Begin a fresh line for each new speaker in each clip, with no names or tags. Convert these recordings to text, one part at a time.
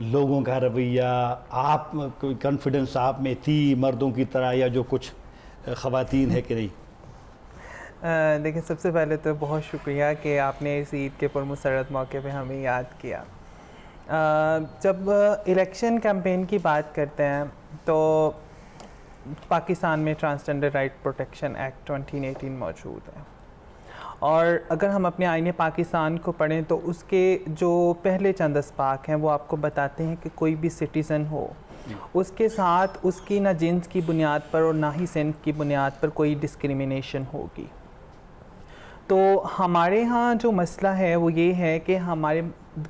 لوگوں کا رویہ، آپ کوئی کانفیڈنس آپ میں تھی مردوں کی طرح یا جو کچھ خواتین ہے کہ نہیں؟
دیکھیں، سب سے پہلے تو بہت شکریہ کہ آپ نے اس عید کے پرمسرت موقع پہ ہمیں یاد کیا۔ جب الیکشن کیمپین کی بات کرتے ہیں تو پاکستان میں ٹرانسجنڈر رائٹ پروٹیکشن ایکٹ 2018 موجود ہے، اور اگر ہم اپنے آئین پاکستان کو پڑھیں تو اس کے جو پہلے چند اسباق ہیں وہ آپ کو بتاتے ہیں کہ کوئی بھی سٹیزن ہو، اس کے ساتھ اس کی نہ جنس کی بنیاد پر اور نہ ہی صنف کی بنیاد پر کوئی ڈسکریمنیشن ہوگی۔ تو ہمارے ہاں جو مسئلہ ہے وہ یہ ہے کہ ہمارے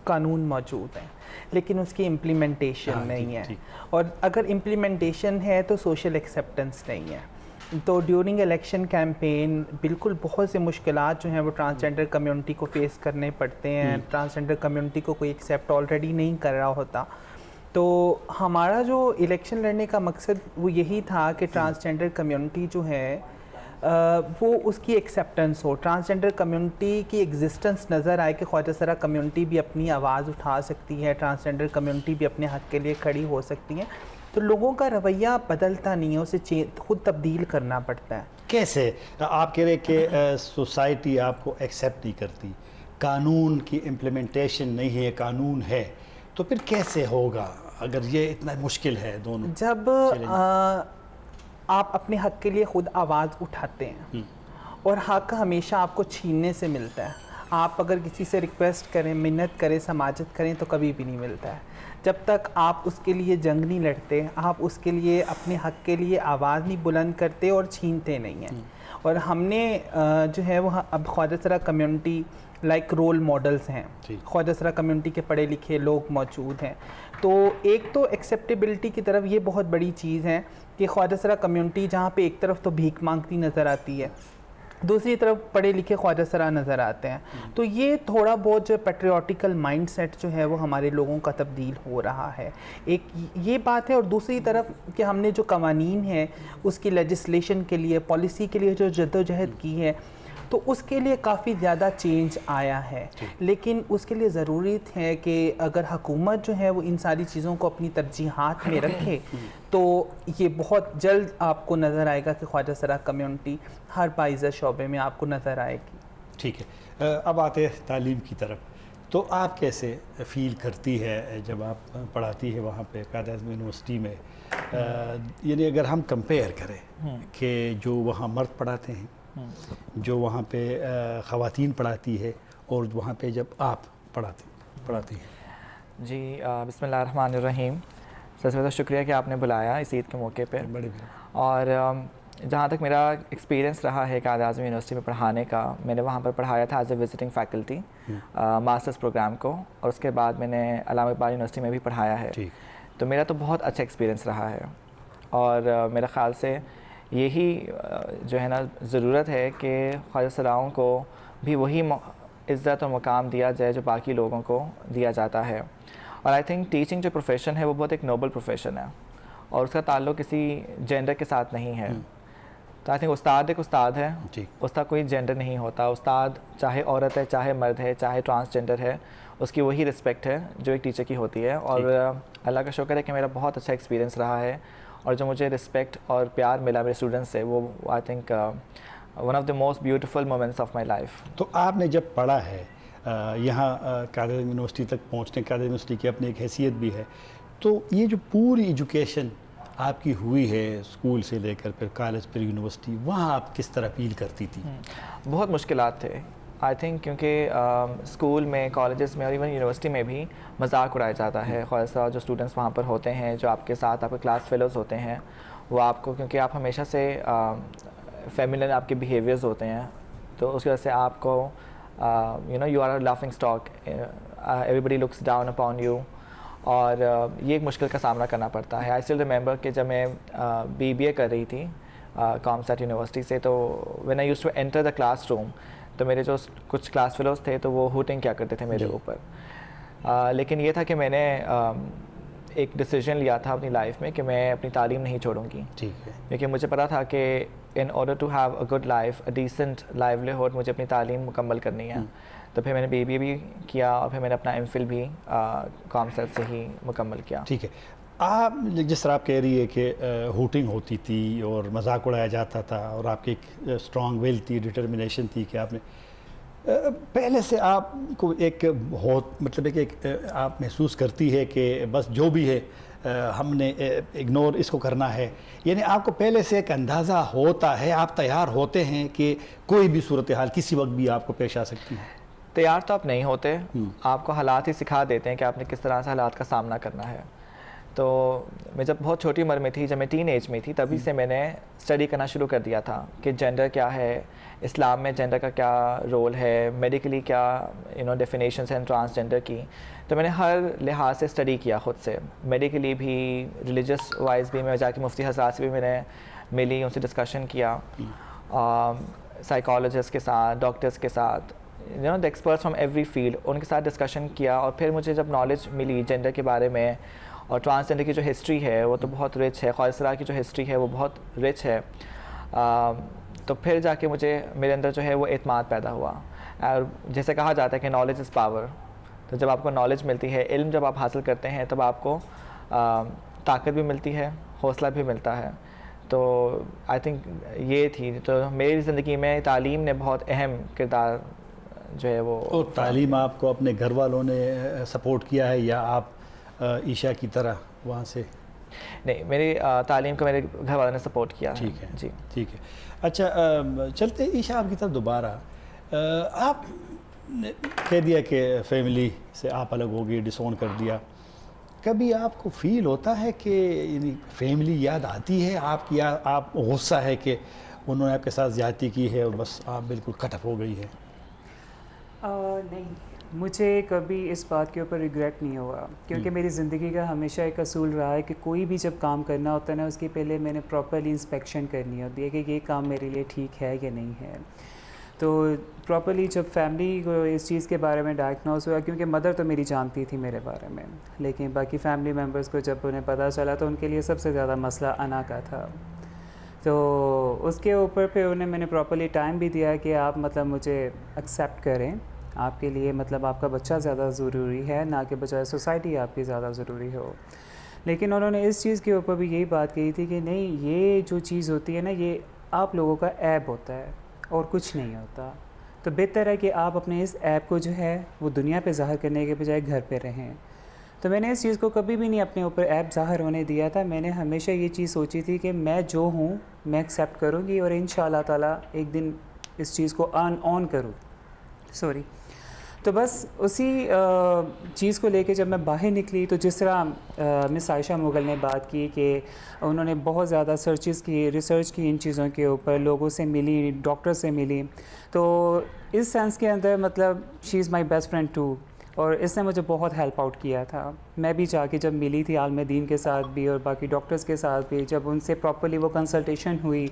قانون موجود ہیں لیکن اس کی امپلیمنٹیشن نہیں ہے، اور اگر امپلیمنٹیشن ہے تو سوشل ایکسیپٹنس نہیں ہے۔ تو ڈیورنگ الیکشن کیمپین بالکل بہت سے مشکلات جو ہیں وہ ٹرانسجنڈر کمیونٹی کو فیس کرنے پڑتے ہیں، ٹرانسجنڈر کمیونٹی کو کوئی ایکسیپٹ آلریڈی نہیں کر رہا ہوتا۔ تو ہمارا جو الیکشن لڑنے کا مقصد وہ یہی تھا کہ ٹرانسجنڈر کمیونٹی جو ہے وہ اس کی ایکسیپٹنس ہو، ٹرانسجنڈر کمیونٹی کی ایگزسٹنس نظر آئے کہ خواجہ سرا کمیونٹی بھی اپنی آواز اٹھا سکتی ہے، ٹرانسجنڈر کمیونٹی بھی اپنے حق کے لیے کھڑی ہو سکتی ہے۔ تو لوگوں کا رویہ بدلتا نہیں ہے، اسے خود تبدیل کرنا پڑتا ہے۔
کیسے آپ کہہ رہے کہ سوسائٹی آپ کو ایکسیپٹ نہیں کرتی، قانون کی امپلیمنٹیشن نہیں ہے، قانون ہے، تو پھر کیسے ہوگا اگر یہ اتنا مشکل ہے دونوں؟
جب آپ اپنے حق کے لیے خود آواز اٹھاتے ہیں اور حق ہمیشہ آپ کو چھیننے سے ملتا ہے، آپ اگر کسی سے ریکویسٹ کریں، منت کریں، سماجت کریں تو کبھی بھی نہیں ملتا ہے۔ جب تک آپ اس کے لیے جنگ نہیں لڑتے، آپ اس کے لیے اپنے حق کے لیے آواز نہیں بلند کرتے اور چھینتے نہیں ہیں۔ اور ہم نے جو ہے وہ اب خواجہ سرا کمیونٹی لائک رول ماڈلز ہیں، خواجہ سرا کمیونٹی کے پڑھے لکھے لوگ موجود ہیں۔ تو ایک تو ایکسیپٹیبلٹی کی طرف یہ بہت بڑی چیز ہے کہ خواجہ سرا کمیونٹی جہاں پہ ایک طرف تو بھیک مانگتی نظر آتی ہے، دوسری طرف پڑھے لکھے خواجہ سرا نظر آتے ہیں، تو یہ تھوڑا بہت جو پیٹریوٹیکل مائنڈ سیٹ جو ہے وہ ہمارے لوگوں کا تبدیل ہو رہا ہے۔ ایک یہ بات ہے، اور دوسری طرف کہ ہم نے جو قوانین ہیں اس کی لیجسلیشن کے لیے، پالیسی کے لیے جو جدوجہد کی ہے تو اس کے لیے کافی زیادہ چینج آیا ہے، لیکن اس کے لیے ضرورت ہے کہ اگر حکومت جو ہے وہ ان ساری چیزوں کو اپنی ترجیحات میں رکھے تو یہ بہت جلد آپ کو نظر آئے گا کہ خواجہ سرا کمیونٹی ہر پائیزہ شعبے میں آپ کو نظر آئے گی۔
ٹھیک ہے، اب آتے ہیں تعلیم کی طرف، تو آپ کیسے فیل کرتی ہے جب آپ پڑھاتی ہے وہاں پہ قائد اعظم یونیورسٹی میں؟ یعنی اگر ہم کمپیئر کریں کہ جو وہاں مرد پڑھاتے ہیں، جو وہاں پہ خواتین پڑھاتی ہے، اور وہاں پہ جب آپ پڑھاتی ہیں۔
جی بسم اللہ الرحمن الرحیم۔ سب سے پہلے شکریہ کہ آپ نے بلایا اس عید کے موقع پہ، اور جہاں تک میرا ایکسپیرینس رہا ہے قائد اعظم یونیورسٹی میں پڑھانے کا، میں نے وہاں پر پڑھایا تھا as a visiting faculty masters programme کو، اور اس کے بعد میں نے علامہ اقبال یونیورسٹی میں بھی پڑھایا ہے، تو میرا تو بہت اچھا ایکسپیرینس رہا ہے، اور میرے خیال سے یہی جو ہے نا ضرورت ہے کہ خواجہ سراؤں کو بھی وہی عزت اور مقام دیا جائے جو باقی لوگوں کو دیا جاتا ہے۔ اور آئی تھنک ٹیچنگ جو پروفیشن ہے وہ بہت ایک نوبل پروفیشن ہے، اور اس کا تعلق کسی جینڈر کے ساتھ نہیں ہے۔ تو آئی تھنک استاد ایک استاد ہے، اس کا کوئی جینڈر نہیں ہوتا، استاد چاہے عورت ہے، چاہے مرد ہے، چاہے ٹرانسجینڈر ہے، اس کی وہی رسپیکٹ ہے جو ایک ٹیچر کی ہوتی ہے۔ اور اللہ کا شکر ہے کہ میرا بہت اچھا ایکسپیرینس رہا ہے، اور جو مجھے رسپیکٹ اور پیار ملا میرے اسٹوڈنٹس سے، وہ I think one of the most beautiful moments of my life.
تو آپ نے جب پڑھا ہے یہاں قائد اعظم یونیورسٹی تک پہنچنے، قائد اعظم یونیورسٹی کی اپنی ایک حیثیت بھی ہے، تو یہ جو پوری ایجوکیشن آپ کی ہوئی ہے اسکول سے لے کر پھر کالج پھر یونیورسٹی، وہاں آپ کس طرح فیل کرتی تھی؟
بہت مشکلات تھے آئی تھنک، کیونکہ اسکول میں، کالجز میں اور ایون یونیورسٹی میں بھی مذاق اڑایا جاتا ہے۔ خواجہ صاحب جو اسٹوڈنٹس وہاں پر ہوتے ہیں، جو آپ کے ساتھ آپ کے کلاس فیلوز ہوتے ہیں، وہ آپ کو، کیونکہ آپ ہمیشہ سے فیملین آپ کے بیہیویئرز ہوتے ہیں، تو اس کی وجہ سے آپ کو you are a laughing stock, everybody looks down upon you, اور یہ ایک مشکل کا سامنا کرنا پڑتا ہے۔ آئی اسٹل ریممبر کہ جب میں BBA کر رہی تھی کامسٹ یونیورسٹی سے، تو when I use to enter the classroom, تو میرے جو کچھ کلاس فیلوز تھے تو وہ ہوٹنگ کیا کرتے تھے میرے اوپر، لیکن یہ تھا کہ میں نے ایک ڈیسیجن لیا تھا اپنی لائف میں کہ میں اپنی تعلیم نہیں چھوڑوں گی، کیونکہ مجھے پتا تھا کہ in order to have a good life, a decent livelihood, مجھے اپنی تعلیم مکمل کرنی ہے۔ تو پھر میں نے BBA بھی کیا اور پھر میں نے اپنا MPhil بھی کامسل سے ہی مکمل کیا.
ٹھیک ہے. آپ جس طرح آپ کہہ رہی ہے کہ ہوٹنگ ہوتی تھی اور مذاق اڑایا جاتا تھا اور آپ کی ایک اسٹرانگ ول تھی, ڈٹرمنیشن تھی کہ آپ نے پہلے سے آپ کو ایک مطلب ہے کہ آپ محسوس کرتی ہے کہ بس جو بھی ہے ہم نے اگنور اس کو کرنا ہے, یعنی آپ کو پہلے سے ایک اندازہ ہوتا ہے, آپ تیار ہوتے ہیں کہ کوئی بھی صورتحال کسی وقت بھی آپ کو پیش آ سکتی ہے؟
تیار تو آپ نہیں ہوتے, آپ کو حالات ہی سکھا دیتے ہیں کہ آپ نے کس طرح سے حالات کا سامنا کرنا ہے. تو میں جب بہت چھوٹی عمر میں تھی, جب میں ٹین ایج میں تھی, تبھی سے میں نے اسٹڈی کرنا شروع کر دیا تھا کہ جینڈر کیا ہے, اسلام میں جینڈر کا کیا رول ہے, میڈیکلی کیا ڈیفینیشنس ہیں ٹرانسجینڈر کی. تو میں نے ہر لحاظ سے اسٹڈی کیا خود سے, میڈیکلی بھی, ریلیجس وائز بھی. میں جا کے مفتی حضرات سے بھی میں نے ملی, ان سے ڈسکشن کیا, سائیکالوجسٹ کے ساتھ, ڈاکٹرس کے ساتھ, the experts from every field, ان کے ساتھ ڈسکشن کیا. اور پھر مجھے جب نالج ملی جینڈر کے بارے میں, اور ٹرانسجینڈر کی جو ہسٹری ہے وہ تو بہت رچ ہے, خواصرہ کی جو ہسٹری ہے وہ بہت رچ ہے, تو پھر جا کے میرے اندر جو ہے وہ اعتماد پیدا ہوا. اور جیسے کہا جاتا ہے کہ نالج از پاور, تو جب آپ کو نالج ملتی ہے, علم جب آپ حاصل کرتے ہیں, تب آپ کو طاقت بھی ملتی ہے, حوصلہ بھی ملتا ہے. تو آئی تھنک یہ تھی. تو میری زندگی میں تعلیم نے بہت اہم کردار جو ہے وہ.
اور تعلیم آپ کو اپنے گھر والوں نے سپورٹ کیا ہے یا آپ عیشا کی طرح وہاں سے؟
نہیں, میری تعلیم کو میرے گھر والوں نے سپورٹ کیا.
ٹھیک ہے
جی
ٹھیک ہے. اچھا چلتے عیشا آپ کی طرف دوبارہ. آپ نے کہہ دیا کہ فیملی سے آپ الگ ہو گئی, ڈس اون کر دیا. کبھی آپ کو فیل ہوتا ہے کہ یعنی فیملی یاد آتی ہے آپ کی, آپ غصہ ہے کہ انہوں نے آپ کے ساتھ زیادتی کی ہے اور بس آپ بالکل کٹ اپ ہو گئی ہے؟
نہیں, مجھے کبھی اس بات کے اوپر ریگریٹ نہیں ہوا, کیونکہ میری زندگی کا ہمیشہ ایک اصول رہا ہے کہ کوئی بھی جب کام کرنا ہوتا ہے نا, اس کی پہلے میں نے پراپرلی انسپیکشن کرنی ہوتی ہے کہ یہ کام میرے لیے ٹھیک ہے یا نہیں ہے. تو پراپرلی جب فیملی کو اس چیز کے بارے میں ڈائگنوز ہوا, کیونکہ مدر تو میری جانتی تھی میرے بارے میں, لیکن باقی فیملی ممبرس کو جب انہیں پتہ چلا تو ان کے لیے سب سے زیادہ مسئلہ انا کا تھا. تو اس کے اوپر پھر میں نے پراپرلی ٹائم بھی دیا کہ آپ مطلب مجھے ایکسیپٹ کریں, آپ کے لیے مطلب آپ کا بچہ زیادہ ضروری ہے, نہ کہ بجائے سوسائٹی آپ کی زیادہ ضروری ہو. لیکن انہوں نے اس چیز کے اوپر بھی یہی بات کہی تھی کہ نہیں, یہ جو چیز ہوتی ہے نا, یہ آپ لوگوں کا عیب ہوتا ہے اور کچھ نہیں ہوتا. تو بہتر ہے کہ آپ اپنے اس عیب کو جو ہے وہ دنیا پہ ظاہر کرنے کے بجائے گھر پہ رہیں. تو میں نے اس چیز کو کبھی بھی نہیں اپنے اوپر عیب ظاہر ہونے دیا تھا. میں نے ہمیشہ یہ چیز سوچی تھی کہ میں جو ہوں میں ایکسیپٹ کروں گی, اور انشاءاللہ تعالیٰ ایک دن اس چیز کو آن کروں. تو بس اسی چیز کو لے کے جب میں باہر نکلی, تو جس طرح مس عائشہ مغل نے بات کی کہ انہوں نے بہت زیادہ ریسرچ کی ان چیزوں کے اوپر, لوگوں سے ملی, ڈاکٹر سے ملی, تو اس سینس کے اندر مطلب شی از مائی بیسٹ فرینڈ ٹو, اور اس نے مجھے بہت ہیلپ آؤٹ کیا تھا. میں بھی جا کے جب ملی تھی عالم دین کے ساتھ بھی اور باقی ڈاکٹرز کے ساتھ بھی, جب ان سے پراپرلی وہ کنسلٹیشن ہوئی,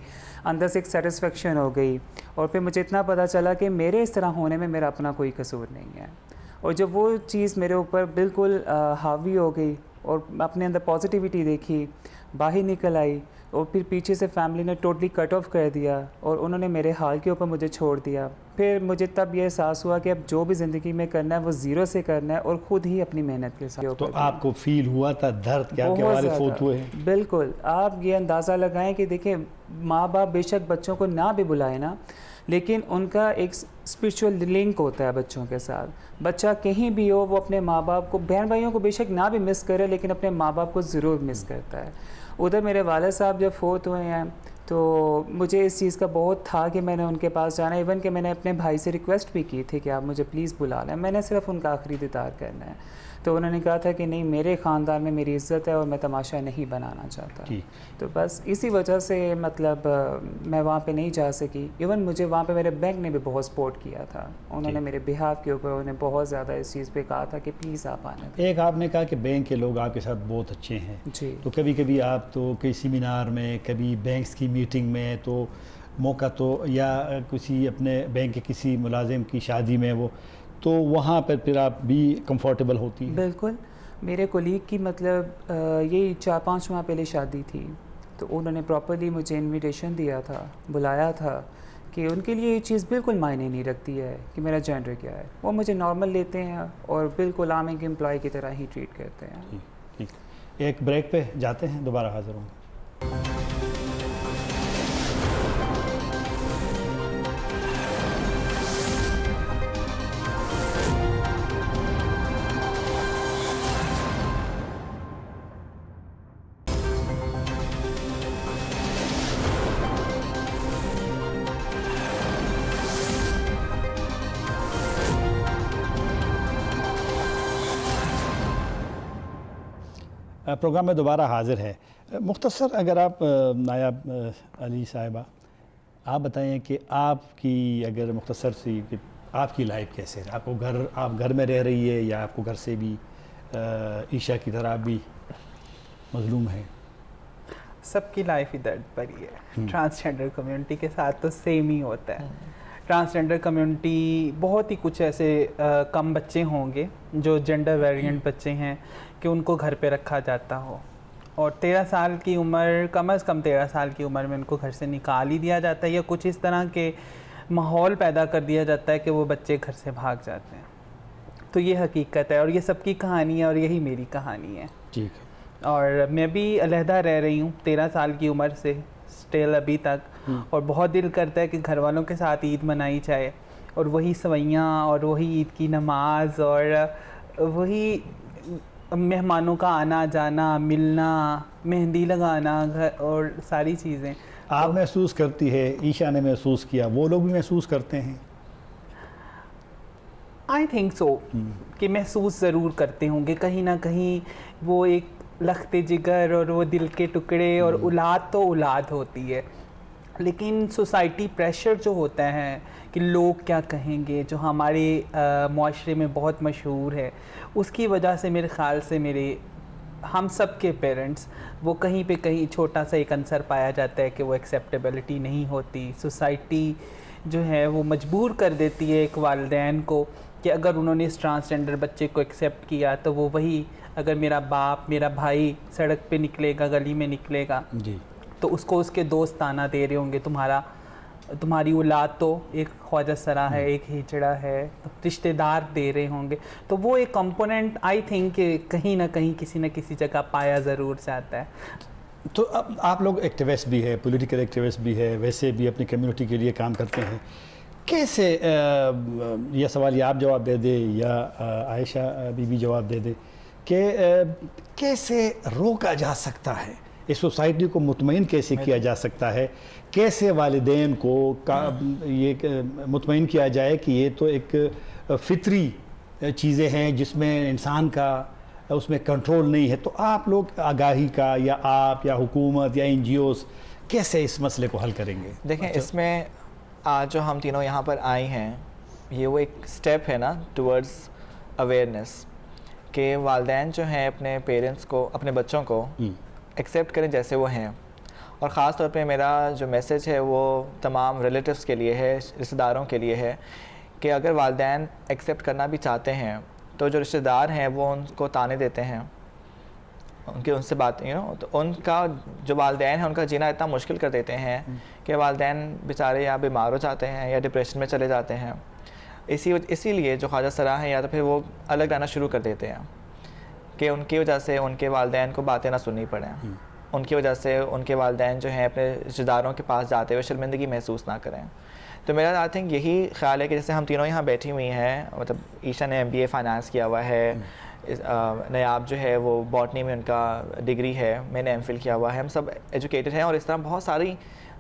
اندر سے ایک سیٹسفیکشن ہو گئی, اور پھر مجھے اتنا پتہ چلا کہ میرے اس طرح ہونے میں میرا اپنا کوئی قصور نہیں ہے. اور جب وہ چیز میرے اوپر بالکل حاوی ہو گئی اور اپنے اندر پازیٹیوٹی دیکھی, باہر نکل آئی, اور پھر پیچھے سے فیملی نے ٹوٹلی کٹ آف کر دیا اور انہوں نے میرے حال کے اوپر مجھے چھوڑ دیا, پھر مجھے تب یہ احساس ہوا کہ اب جو بھی زندگی میں کرنا ہے وہ زیرو سے کرنا ہے, اور خود ہی اپنی محنت کے ساتھ.
تو آپ کو فیل ہوا تھا درد کیا کہ والد فوت ہوئے ہیں؟
بالکل. آپ یہ اندازہ لگائیں کہ دیکھیں, ماں باپ بے شک بچوں کو نہ بھی بلائیں نا, لیکن ان کا ایک اسپرچول لنک ہوتا ہے بچوں کے ساتھ. بچہ کہیں بھی ہو, وہ اپنے ماں باپ کو, بہن بھائیوں کو بے شک نہ بھی مس کرے, لیکن اپنے ماں باپ کو ضرور مس کرتا ہے. ادھر میرے والد صاحب جب فوت ہوئے ہیں تو مجھے اس چیز کا بہت تھا کہ میں نے ان کے پاس جانا, ایون کہ میں نے اپنے بھائی سے ریکویسٹ بھی کی تھی کہ آپ مجھے پلیز بلا لیں, میں نے صرف ان کا آخری دیدار کرنا ہے. تو انہوں نے کہا تھا کہ نہیں, میرے خاندان میں میری عزت ہے اور میں تماشا نہیں بنانا چاہتا. تو بس اسی وجہ سے مطلب میں وہاں پہ نہیں جا سکی. ایون مجھے وہاں پہ میرے بینک نے بھی بہت سپورٹ کیا تھا, انہوں نے میرے بہاف کے اوپر انہیں بہت زیادہ اس چیز پہ کہا تھا کہ پلیز آپ آنا.
ایک آپ نے کہا کہ بینک کے لوگ آپ کے ساتھ بہت اچھے ہیں.
جی.
تو کبھی کبھی آپ تو کئی سیمینار میں, کبھی بینکس کی میٹنگ میں, تو موقع تو یا کسی اپنے بینک کے کسی ملازم کی شادی میں, وہ تو وہاں پر پھر آپ بھی کمفرٹیبل ہوتی ہیں؟
بالکل. میرے کولیگ کی مطلب یہی 4-5 ماہ پہلے شادی تھی, تو انہوں نے پراپرلی مجھے انویٹیشن دیا تھا, بلایا تھا کہ ان کے لیے یہ چیز بالکل معنی نہیں رکھتی ہے کہ میرا جینڈر کیا ہے. وہ مجھے نارمل لیتے ہیں اور بالکل عام ایک امپلائی کی طرح ہی ٹریٹ کرتے ہیں.
ٹھیک، ایک بریک پہ جاتے ہیں، دوبارہ حاضر ہوں. پروگرام میں دوبارہ حاضر ہے. مختصر اگر آپ نائب علی صاحبہ آپ بتائیں کہ آپ کی اگر مختصر سی کہ آپ کی لائف کیسے ہے؟ آپ گھر میں رہ رہی ہے یا آپ کو گھر سے بھی عیشا کی طرح بھی مظلوم ہے؟
سب کی لائف ہی درد بھری ہے. ٹرانسجینڈر کمیونٹی کے ساتھ تو سیم ہی ہوتا ہے. ٹرانسجینڈر کمیونٹی بہت ہی کچھ ایسے کم بچے ہوں گے جو جینڈر ویرینٹ بچے ہیں کہ ان کو گھر پہ رکھا جاتا ہو، اور 13 سال کی عمر، کم از کم 13 سال کی عمر میں ان کو گھر سے نکال ہی دیا جاتا ہے، یا کچھ اس طرح کے ماحول پیدا کر دیا جاتا ہے کہ وہ بچے گھر سے بھاگ جاتے ہیں. تو یہ حقیقت ہے، اور یہ سب کی کہانی ہے، اور یہی میری کہانی ہے.
ٹھیک ہے.
اور میں بھی علیحدہ رہ رہی ہوں 13 سال کی عمر سے اسٹل ابھی تک، اور بہت دل کرتا ہے کہ گھر والوں کے ساتھ عید منائی جائے، اور وہی سوئیاں اور وہی عید کی نماز اور وہی مہمانوں کا آنا جانا، ملنا، مہندی لگانا اور ساری چیزیں.
آپ محسوس کرتی ہے، عیشا نے محسوس کیا، وہ لوگ بھی محسوس کرتے ہیں؟
آئی تھنک سو کہ محسوس ضرور کرتے ہوں گے کہیں نہ کہیں. وہ ایک لخت جگر اور وہ دل کے ٹکڑے، اور اولاد تو اولاد ہوتی ہے، لیکن سوسائٹی پریشر جو ہوتا ہے کہ لوگ کیا کہیں گے، جو ہمارے معاشرے میں بہت مشہور ہے، اس کی وجہ سے میرے خیال سے ہم سب کے پیرنٹس وہ کہیں پہ کہیں چھوٹا سا ایک عنصر پایا جاتا ہے کہ وہ ایکسیپٹیبلٹی نہیں ہوتی. سوسائٹی جو ہے وہ مجبور کر دیتی ہے ایک والدین کو کہ اگر انہوں نے اس ٹرانسجینڈر بچے کو ایکسیپٹ کیا تو وہ وہی، اگر میرا باپ، میرا بھائی سڑک پہ نکلے گا، گلی میں نکلے گا،
جی،
تو اس کو اس کے دوست تانا دے رہے ہوں گے، تمہاری اولاد تو ایک خواجہ سرا ہے، ایک ہجڑا ہے، رشتہ دار دے رہے ہوں گے. تو وہ ایک کمپوننٹ آئی تھنک کہ کہیں نہ کہیں کسی نہ کسی جگہ پایا ضرور جاتا ہے.
تو اب آپ لوگ ایکٹیوسٹ بھی ہے، پولیٹیکل ایکٹیوسٹ بھی ہے، ویسے بھی اپنی کمیونٹی کے لیے کام کرتے ہیں. کیسے یہ سوال یا آپ جواب دے دیں یا عائشہ بی بی جواب دے دے کہ کیسے روکا جا سکتا ہے، اس سوسائٹی کو مطمئن کیسے کیا جا سکتا ہے، کیسے والدین کو یہ مطمئن کیا جائے کہ یہ تو ایک فطری چیزیں ہیں جس میں انسان کا اس میں کنٹرول نہیں ہے. تو آپ لوگ آگاہی کا، یا آپ یا حکومت یا NGOs کیسے اس مسئلے کو حل کریں گے؟
دیکھیں، اس میں آج جو ہم تینوں یہاں پر آئے ہیں، یہ وہ ایک سٹیپ ہے نا ٹورڈز اویئرنیس، کہ والدین جو ہیں اپنے پیرنٹس کو، اپنے بچوں کو ایکسیپٹ کریں جیسے وہ ہیں. اور خاص طور پہ میرا جو میسیج ہے وہ تمام ریلیٹیوز کے لیے ہے، رشتہ داروں کے لیے ہے، کہ اگر والدین ایکسیپٹ کرنا بھی چاہتے ہیں تو جو رشتہ دار ہیں وہ ان کو تانے دیتے ہیں، ان سے بات تو ان کا جو والدین ہیں ان کا جینا اتنا مشکل کر دیتے ہیں کہ والدین بیچارے یا بیمار ہو جاتے ہیں یا ڈپریشن میں چلے جاتے ہیں. اسی لیے جو خواجہ سرا ہیں یا تو پھر وہ الگ رہنا شروع کر دیتے ہیں کہ ان کی وجہ سے ان کے والدین کو باتیں نہ سننی پڑیں، ان کی وجہ سے ان کے والدین جو ہیں اپنے رشتہ داروں کے پاس جاتے ہوئے شرمندگی محسوس نہ کریں. تو میرا آئی تھنک یہی خیال ہے کہ جیسے ہم تینوں یہاں بیٹھی ہوئی ہیں، مطلب عیشا نے MBA فائنانس کیا ہوا ہے، نیاب جو ہے وہ باٹنی میں ان کا ڈگری ہے، میں نے MPhil کیا ہوا ہے، ہم سب ایجوکیٹڈ ہیں، اور اس طرح بہت ساری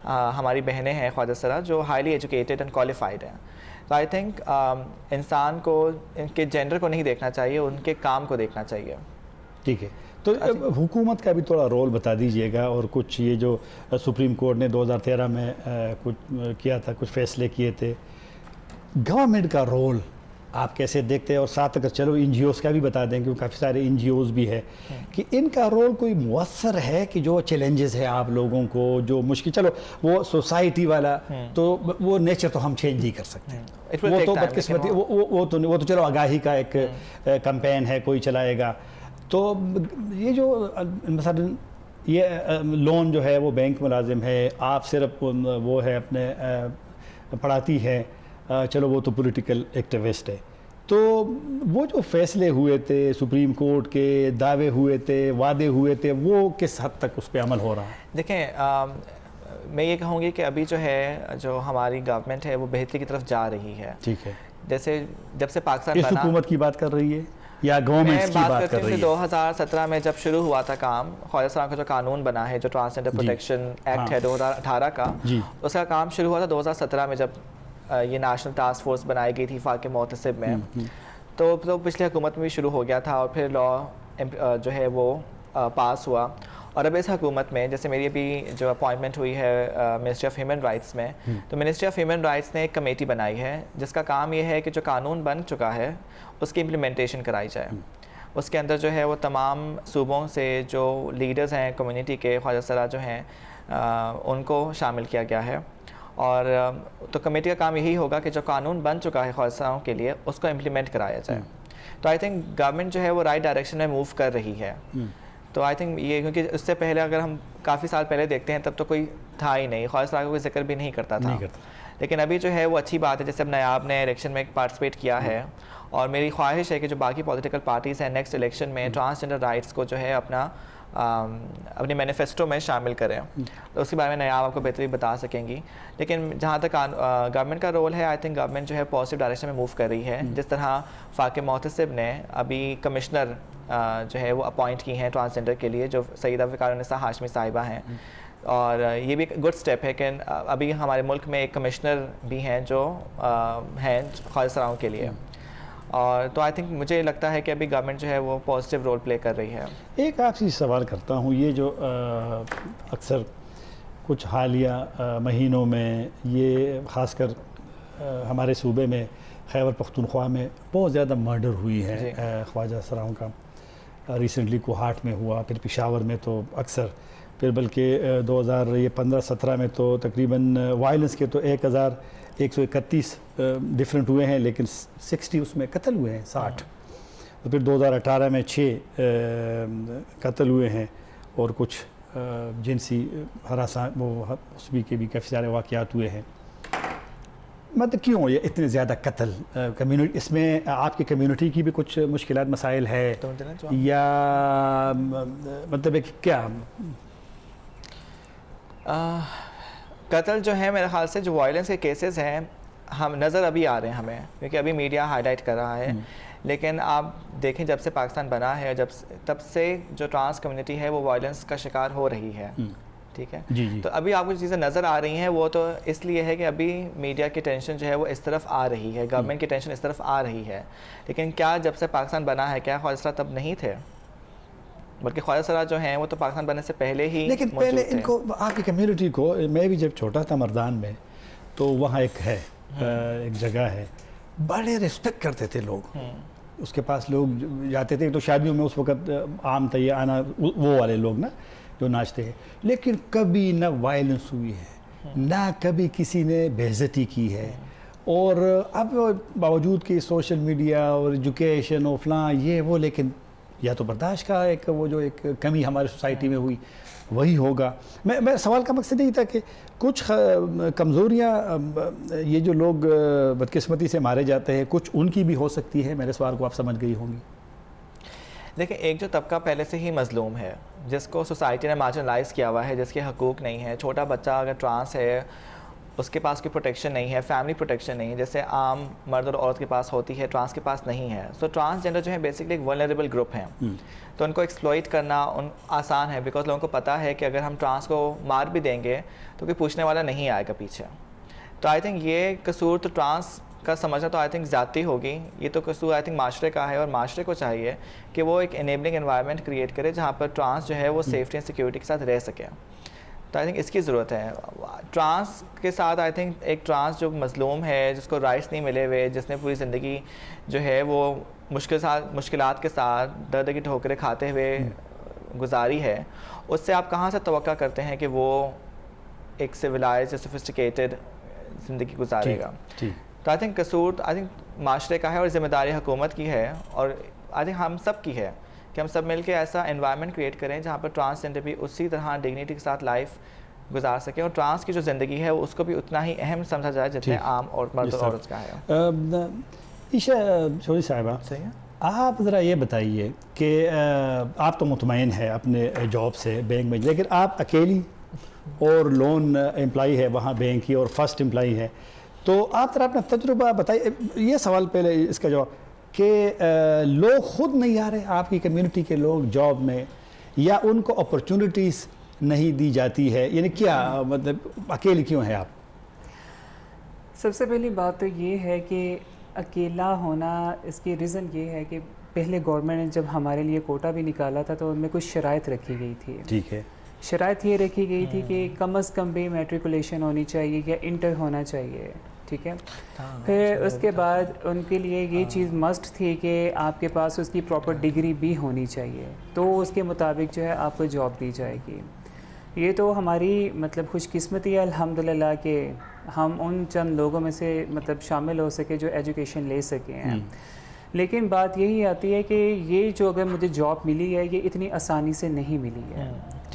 ہماری بہنیں ہیں خواجہ سرا جو ہائیلی ایجوکیٹڈ اینڈ کوالیفائڈ ہیں. تو آئی تھنک انسان کو ان کے جینڈر کو نہیں دیکھنا چاہیے، ان کے کام کو دیکھنا چاہیے.
ٹھیک ہے. تو حکومت کا بھی تھوڑا رول بتا دیجئے گا، اور کچھ یہ جو سپریم کورٹ نے 2013 میں کچھ کیا تھا، کچھ فیصلے کیے تھے، گورنمنٹ کا رول آپ کیسے دیکھتے ہیں؟ اور ساتھ اگر چلو NGOs کا بھی بتا دیں کیونکہ کافی سارے NGOs بھی ہے کہ ان کا رول کوئی مؤثر ہے کہ جو چیلنجز ہے آپ لوگوں کو، جو مشکل، چلو وہ سوسائٹی والا تو وہ نیچر تو ہم چینج نہیں کر سکتے، وہ تو بدقسمتی، وہ تو چلو آگاہی کا ایک کمپین ہے، کوئی چلائے گا. تو یہ جو مثلا یہ لون جو ہے وہ بینک ملازم ہے، آپ صرف وہ ہے اپنے پڑھاتی ہے, چلو وہ تو پولیٹیکل ایکٹیوسٹ ہے, تو وہ جو فیصلے ہوئے تھے سپریم کورٹ کے, دعوے ہوئے تھے, وعدے ہوئے تھے, وہ کس حد تک اس پہ عمل ہو رہا ہے؟
دیکھیں میں یہ کہوں گی کہ ابھی جو ہماری گورنمنٹ ہے وہ بہتری کی طرف جا رہی ہے.
ٹھیک ہے,
جیسے جب سے پاکستان
اس
بنا,
حکومت کی بات کر رہی ہے یا گورنمنٹ کی بات کر رہی ہے؟
2017 میں جب شروع ہوا تھا کام, خواجہ صاحب کا جو قانون بنا ہے جو ٹرانسجنڈر پروٹیکشن ایکٹ ہے 2018 کا, اس کا کام شروع ہوا تھا 2017 میں جب یہ نیشنل ٹاسک فورس بنائی گئی تھی وفاق محتسب میں, تو پچھلی حکومت میں بھی شروع ہو گیا تھا اور پھر لا جو ہے وہ پاس ہوا. اور اب اس حکومت میں جیسے میری ابھی جو اپوائنٹمنٹ ہوئی ہے منسٹری آف ہیومن رائٹس میں, تو منسٹری آف ہیومن رائٹس نے ایک کمیٹی بنائی ہے جس کا کام یہ ہے کہ جو قانون بن چکا ہے اس کی امپلیمنٹیشن کرائی جائے. اس کے اندر جو ہے وہ تمام صوبوں سے جو لیڈرز ہیں کمیونٹی کے, خواجہ سرا جو ہیں, ان کو شامل کیا گیا ہے. اور تو کمیٹی کا کام یہی ہوگا کہ جو قانون بن چکا ہے خواجہ سراؤں کے لیے اس کو امپلیمنٹ کرایا جائے. تو آئی تھنک گورنمنٹ جو ہے وہ رائٹ ڈائریکشن میں موو کر رہی ہے. تو آئی تھنک یہ, کیونکہ اس سے پہلے اگر ہم کافی سال پہلے دیکھتے ہیں تب تو کوئی تھا ہی نہیں, خواجہ سراؤں کا کوئی ذکر بھی نہیں کرتا تھا. لیکن ابھی جو ہے وہ اچھی بات ہے, جیسے اب نیاب نے الیکشن میں پارٹیسپیٹ کیا ہے, اور میری خواہش ہے کہ جو باقی پولیٹیکل پارٹیز ہیں نیکسٹ الیکشن میں ٹرانسجنڈر رائٹس کو جو ہے اپنے مینیفیسٹو میں شامل کریں. تو اس کے بارے میں نیاب آپ کو بہتری بتا سکیں گی. لیکن جہاں تک گورنمنٹ کا رول ہے, آئی تھنک گورنمنٹ جو ہے پازیٹیو ڈائریکشن میں موو کر رہی ہے. جس طرح وفاق محتسب نے ابھی کمشنر جو ہے وہ اپوائنٹ کی ہیں ٹرانسجنڈر کے لیے, جو سیدہ وقار النساء ہاشمی صاحبہ ہیں, اور یہ بھی ایک گڈ سٹیپ ہے کہ ابھی ہمارے ملک میں ایک کمشنر بھی ہیں جو ہیں خواجہ سراؤں کے لیے. اور تو آئی تھنک مجھے لگتا ہے کہ ابھی گورنمنٹ جو ہے وہ پازیٹیو رول پلے کر رہی ہے.
ایک آپ سے سوال کرتا ہوں, یہ جو اکثر کچھ حالیہ مہینوں میں یہ خاص کر ہمارے صوبے میں خیبر پختونخوا میں بہت زیادہ مرڈر ہوئی ہے خواجہ سراؤں کا. ریسنٹلی کوہاٹ میں ہوا, پھر پشاور میں تو اکثر, پھر بلکہ 2015-17 میں تو تقریباً وائلنس کے تو 1131 ڈفرینٹ ہوئے ہیں, لیکن 60 اس میں قتل ہوئے ہیں, 60. اور پھر 2018 میں 6 قتل ہوئے ہیں, اور کچھ جنسی ہراساں وہ اس بھی کے بھی کافی سارے واقعات ہوئے ہیں. مطلب کیوں یہ اتنے زیادہ قتل کمیونٹی, اس میں آپ کی کمیونٹی کی بھی کچھ مشکلات مسائل ہے یا مطلب کیا؟
قتل جو ہے میرے خیال سے جو وائلنس کے کیسز ہیں ہم نظر ابھی آ رہے ہیں ہمیں, کیونکہ ابھی میڈیا ہائی لائٹ کر رہا ہے. لیکن آپ دیکھیں جب سے پاکستان بنا ہے تب سے جو ٹرانس کمیونٹی ہے وہ وائلنس کا شکار ہو رہی ہے. ٹھیک ہے, تو ابھی آپ کو جو چیزیں نظر آ رہی ہیں وہ تو اس لیے ہے کہ ابھی میڈیا کی ٹینشن جو ہے وہ اس طرف آ رہی ہے, گورنمنٹ کی ٹینشن اس طرف آ رہی ہے. لیکن کیا جب سے پاکستان بنا ہے کیا خواجہ سرا تب نہیں تھے؟ بلکہ خواجہ سرا جو ہیں وہ تو پاکستان بننے سے پہلے ہی
لیکن پہلے ان کو, آپ کی کمیونٹی کو, میں بھی جب چھوٹا تھا مردان میں تو وہاں ایک جگہ ہے, بڑے ریسپیکٹ کرتے تھے لوگ, اس کے پاس لوگ جاتے تھے. تو شادیوں میں اس وقت عام تھا یہ آنا, وہ والے لوگ نا جو ناچتے ہیں, لیکن کبھی نہ وائلنس ہوئی ہے, نہ کبھی کسی نے بے عزتی کی ہے. اور اب باوجود کہ سوشل میڈیا اور ایجوکیشن اور فلاں یہ وہ, لیکن یا تو برداشت کا وہ جو ایک کمی ہمارے سوسائٹی میں ہوئی وہی ہوگا. میں سوال کا مقصد یہی تھا کہ کچھ کمزوریاں یہ جو لوگ بدقسمتی سے مارے جاتے ہیں کچھ ان کی بھی ہو سکتی ہے. میرے سوال کو آپ سمجھ گئی ہوں گی.
دیکھیں ایک جو طبقہ پہلے سے ہی مظلوم ہے, جس کو سوسائٹی نے مارجنلائز کیا ہوا ہے, جس کے حقوق نہیں ہے, چھوٹا بچہ اگر ٹرانس ہے اس کے پاس کوئی پروٹیکشن نہیں ہے, فیملی پروٹیکشن نہیں ہے جیسے عام مرد اور عورت کے پاس ہوتی ہے, ٹرانس کے پاس نہیں ہے. سو ٹرانسجنڈر جو ہے بیسکلی ایک ولنریبل گروپ ہیں, تو ان کو ایکسپلوئٹ کرنا آسان ہے, بیکاز لوگوں کو پتہ ہے کہ اگر ہم ٹرانس کو مار بھی دیں گے تو کوئی پوچھنے والا نہیں آئے گا پیچھے. تو آئی تھنک یہ قصور تو ٹرانس کا سمجھنا تو آئی تھنک زیادتی ہوگی. یہ تو قصور آئی تھنک معاشرے کا ہے, اور معاشرے کو چاہیے کہ وہ ایک انیبلنگ انوائرمنٹ کریٹ کرے جہاں پر ٹرانس جو ہے وہ سیفٹی اینڈ سیکیورٹی کے ساتھ رہ سکے. تو آئی تھنک اس کی ضرورت ہے. ٹرانس کے ساتھ آئی تھنک ایک ٹرانس جو مظلوم ہے, جس کو رائٹس نہیں ملے ہوئے, جس نے پوری زندگی جو ہے وہ مشکلات کے ساتھ درد کی ٹھوکریں کھاتے ہوئے گزاری ہے, اس سے آپ کہاں سے توقع کرتے ہیں کہ وہ ایک سویلائز یا سوفسٹیکیٹڈ زندگی گزارے گا. تو آئی تھنک قصور معاشرے کا ہے اور ذمہ داری حکومت کی ہے, اور آئی تھنک ہم سب کی ہے کہ ہم سب مل کے ایسا انوائرمنٹ کریٹ کریں جہاں پر ٹرانسجنڈر بھی اسی طرح ڈگنیٹی کے ساتھ لائف گزار سکیں اور ٹرانس کی جو زندگی ہے اس کو بھی اتنا ہی اہم سمجھا جائے جتنے عام اور مرد اور عورت کا ہے.
عائشہ چودھری صاحبہ،
صحیح ہے.
آپ ذرا یہ بتائیے کہ آپ تو مطمئن ہے اپنے جاب سے بینک میں، لیکن آپ اکیلی اور لون امپلائی ہے وہاں بینک کی اور فرسٹ امپلائی ہے، تو آپ ذرا اپنا تجربہ بتائیے. یہ سوال پہلے اس کا جواب کہ لوگ خود نہیں آ رہے آپ کی کمیونٹی کے لوگ جاب میں، یا ان کو اپرچونٹیز نہیں دی جاتی ہے، یعنی کیا مطلب اکیلی کیوں ہیں آپ؟
سب سے پہلی بات تو یہ ہے کہ اکیلا ہونا، اس کی ریزن یہ ہے کہ پہلے گورنمنٹ نے جب ہمارے لیے کوٹا بھی نکالا تھا تو ان میں کچھ شرائط رکھی گئی تھی.
ٹھیک ہے.
شرائط یہ رکھی گئی تھی کہ کم از کم بھی میٹریکولیشن ہونی چاہیے یا انٹر ہونا چاہیے. ٹھیک ہے. پھر اس کے بعد ان کے لیے یہ چیز مسٹ تھی کہ آپ کے پاس اس کی پراپر ڈگری بھی ہونی چاہیے، تو اس کے مطابق جو ہے آپ کو جاب دی جائے گی. یہ تو ہماری مطلب خوش قسمتی ہے الحمدللہ کہ ہم ان چند لوگوں میں سے مطلب شامل ہو سکے جو ایجوکیشن لے سکے ہیں. لیکن بات یہی آتی ہے کہ یہ جو اگر مجھے جاب ملی ہے یہ اتنی آسانی سے نہیں ملی ہے.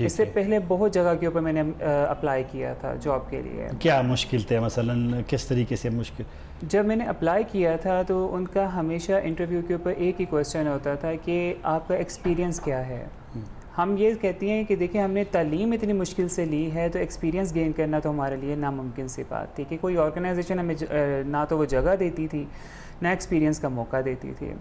اس سے پہلے بہت جگہ کے اوپر میں نے اپلائی کیا تھا جاب کے لیے.
کیا مشکل تھے مثلاً، کس طریقے سے مشکل؟
جب میں نے اپلائی کیا تھا تو ان کا ہمیشہ انٹرویو کے اوپر ایک ہی کویسچن ہوتا تھا کہ آپ کا ایکسپیرینس کیا ہے. ہم یہ کہتی ہیں کہ دیکھیں ہم نے تعلیم اتنی مشکل سے لی ہے تو ایکسپیرینس گین کرنا تو ہمارے لیے ناممکن سی بات تھی کہ کوئی آرگنائزیشن ہمیں نہ تو وہ جگہ دیتی تھی نہ ایکسپیرینس کا موقع دیتی تھی.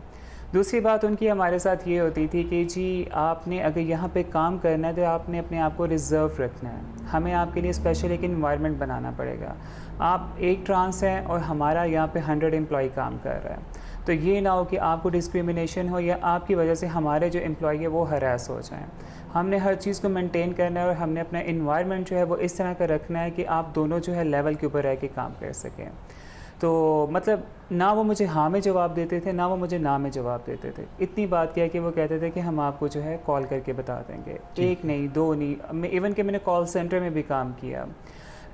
دوسری بات ان کی ہمارے ساتھ یہ ہوتی تھی کہ جی آپ نے اگر یہاں پہ کام کرنا ہے تو آپ نے اپنے آپ کو ریزرو رکھنا ہے، ہمیں آپ کے لیے اسپیشل ایک انوائرمنٹ بنانا پڑے گا. آپ ایک ٹرانس ہیں اور ہمارا یہاں پہ 100 امپلائی کام کر رہا ہے، تو یہ نہ ہو کہ آپ کو ڈسکریمنیشن ہو یا آپ کی وجہ سے ہمارے جو امپلائی ہے وہ ہراس ہو جائیں. ہم نے ہر چیز کو مینٹین کرنا ہے اور ہم نے اپنا انوائرمنٹ جو ہے وہ اس طرح کا رکھنا ہے کہ آپ دونوں جو ہے لیول کے اوپر رہ کے کام کر سکیں. تو مطلب نہ وہ مجھے ہاں میں جواب دیتے تھے نہ وہ مجھے نہ میں جواب دیتے تھے. اتنی بات کیا کہ وہ کہتے تھے کہ ہم آپ کو جو ہے کال کر کے بتا دیں گے. ایک نہیں، دو نہیں، میں ایون کہ میں نے کال سینٹر میں بھی کام کیا،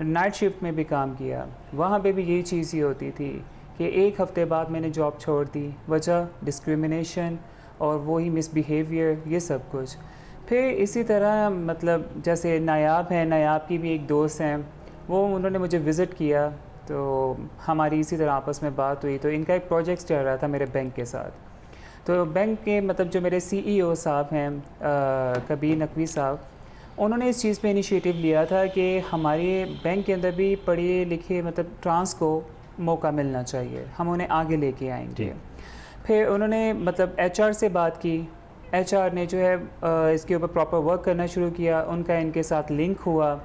نائٹ شفٹ میں بھی کام کیا. وہاں پہ بھی یہی چیز ہی ہوتی تھی کہ ایک ہفتے بعد میں نے جاب چھوڑ دی. وجہ ڈسکریمنیشن اور وہی مس بیہیویئر، یہ سب کچھ. پھر اسی طرح مطلب جیسے نایاب ہیں، نایاب کی بھی ایک دوست ہیں، وہ انہوں نے مجھے وزٹ کیا تو ہماری اسی طرح آپس میں بات ہوئی. تو ان کا ایک پروجیکٹ چل رہا تھا میرے بینک کے ساتھ. تو بینک کے مطلب جو میرے CEO صاحب ہیں کبیر نقوی صاحب، انہوں نے اس چیز پہ انیشیٹو لیا تھا کہ ہمارے بینک کے اندر بھی پڑھے لکھے مطلب ٹرانس کو موقع ملنا چاہیے، ہم انہیں آگے لے کے آئیں گے. پھر انہوں نے مطلب HR سے بات کی. HR نے جو ہے اس کے اوپر پراپر ورک کرنا شروع کیا. ان کا ان کے ساتھ لنک ہوا.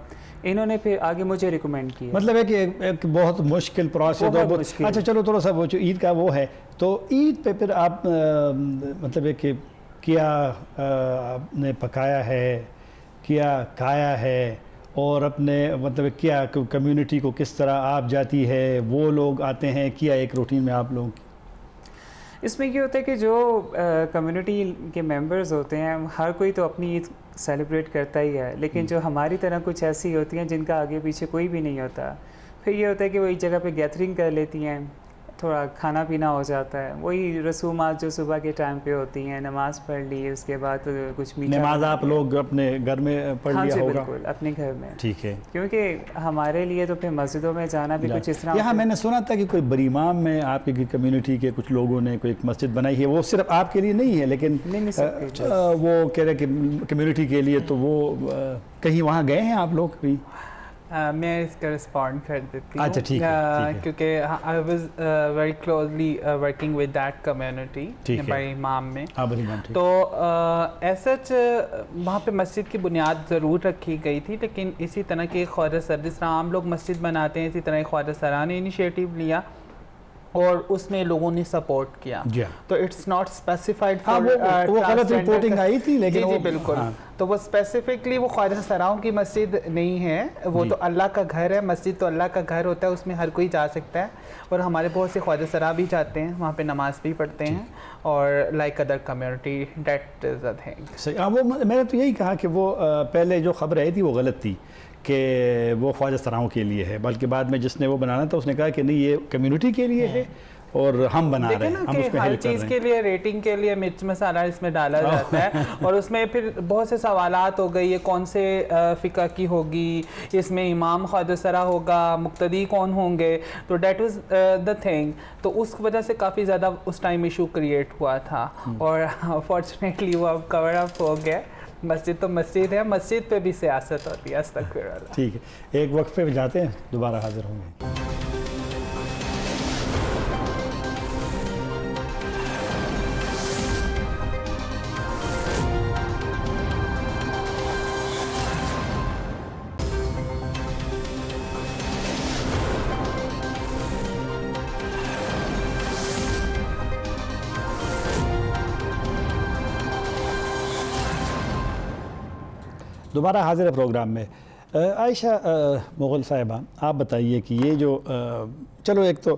انہوں نے پھر آگے مجھے ریکمینڈ کیا.
مطلب ہے کہ ایک بہت مشکل پروسیس. اچھا چلو تھوڑا سا وہ جو عید کا وہ ہے، تو عید پہ پھر آپ مطلب ہے کہ کیا آپ نے پکایا ہے، کیا کھایا ہے، اور اپنے مطلب کیا کمیونٹی کو کس طرح آپ جاتی ہے، وہ لوگ آتے ہیں، کیا ایک روٹین میں آپ لوگوں کی؟
اس میں یہ ہوتا ہے کہ جو کمیونٹی کے ممبرز ہوتے ہیں ہر کوئی تو اپنی عید سیلیبریٹ کرتا ہی ہے، لیکن جو ہماری طرح کچھ ایسی ہوتی ہیں جن کا آگے پیچھے کوئی بھی نہیں ہوتا، پھر یہ ہوتا ہے کہ وہ ایک جگہ پہ گیدرنگ کر لیتی ہیں، تھوڑا کھانا پینا ہو جاتا ہے. وہی رسومات جو صبح کے ٹائم پہ ہوتی ہیں، نماز پڑھ لی، اس کے بعد کچھ میٹھا.
نماز آپ لوگ اپنے گھر میں پڑھ لیا ہوگا؟
ہاں بالکل اپنے گھر میں.
ٹھیک ہے.
کیونکہ ہمارے لیے تو پھر مسجدوں میں جانا بھی کچھ اس طرح.
یہاں میں نے سنا تھا کہ کوئی بریمام میں آپ کی کمیونٹی کے کچھ لوگوں نے کوئی ایک مسجد بنائی ہے، وہ صرف آپ کے لیے نہیں ہے لیکن وہ کہہ رہے کہ کمیونٹی کے لیے، تو وہ کہیں وہاں گئے ہیں آپ لوگ بھی؟
میں اس کا رسپونڈ کر دیتی ہوں.
اچھا ٹھیک ہے.
کیونکہ I was very closely working with that community بڑی امام میں. تو ایز سچ وہاں پہ مسجد کی بنیاد ضرور رکھی گئی تھی، لیکن اسی طرح کے خواجہ سر جس طرح عام لوگ مسجد بناتے ہیں اسی طرح خواجہ سرا نے انیشیٹو لیا اور اس میں لوگوں نے سپورٹ کیا. تو اٹس ناٹ اسپیسیفائڈ فار
وہ غلط رپورٹنگ آئی تھی لیکن
جی بالکل. تو وہ اسپیسیفکلی وہ خواجہ سراؤں کی مسجد نہیں ہے، وہ تو اللہ کا گھر ہے. مسجد تو اللہ کا گھر ہوتا ہے، اس میں ہر کوئی جا سکتا ہے، اور ہمارے بہت سے خواجہ سرا بھی جاتے ہیں وہاں پہ، نماز بھی پڑھتے ہیں، اور like other community that is a thing.
وہ میں نے تو یہی کہا کہ وہ پہلے جو خبر آئی تھی وہ غلط تھی کہ وہ خواجہ سراؤں کے لیے ہے، بلکہ بعد میں جس نے وہ بنانا تھا اس نے کہا کہ نہیں یہ کمیونٹی کے لیے ہے اور ہم بنا رہے
دیکھیں
ہیں,
نا
ہم
کہ
اس پہ
ہر
ہیلپ کر
چیز
رہے
کے
ہیں.
لیے ریٹنگ کے لیے مرچ مسالہ اس میں ڈالا جاتا ہے اور اس میں پھر بہت سے سوالات ہو گئے, یہ کون سے فقہ کی ہوگی, اس میں امام خواجہ سرا ہوگا, مقتدی کون ہوں گے, تو دیٹ واز دا تھنگ. تو اس وجہ سے کافی زیادہ اس ٹائم ایشو کریٹ ہوا تھا اور فارچونیٹلی وہ اب کور اپ ہو گیا. مسجد تو مسجد ہے, مسجد پہ بھی سیاست ہوتی ہے. استغفر اللہ.
ٹھیک ہے, ایک وقفے پہ جاتے ہیں, دوبارہ حاضر ہوں گے. دوبارہ حاضر ہے پروگرام میں. عائشہ مغل صاحبہ, آپ بتائیے کہ یہ جو چلو ایک تو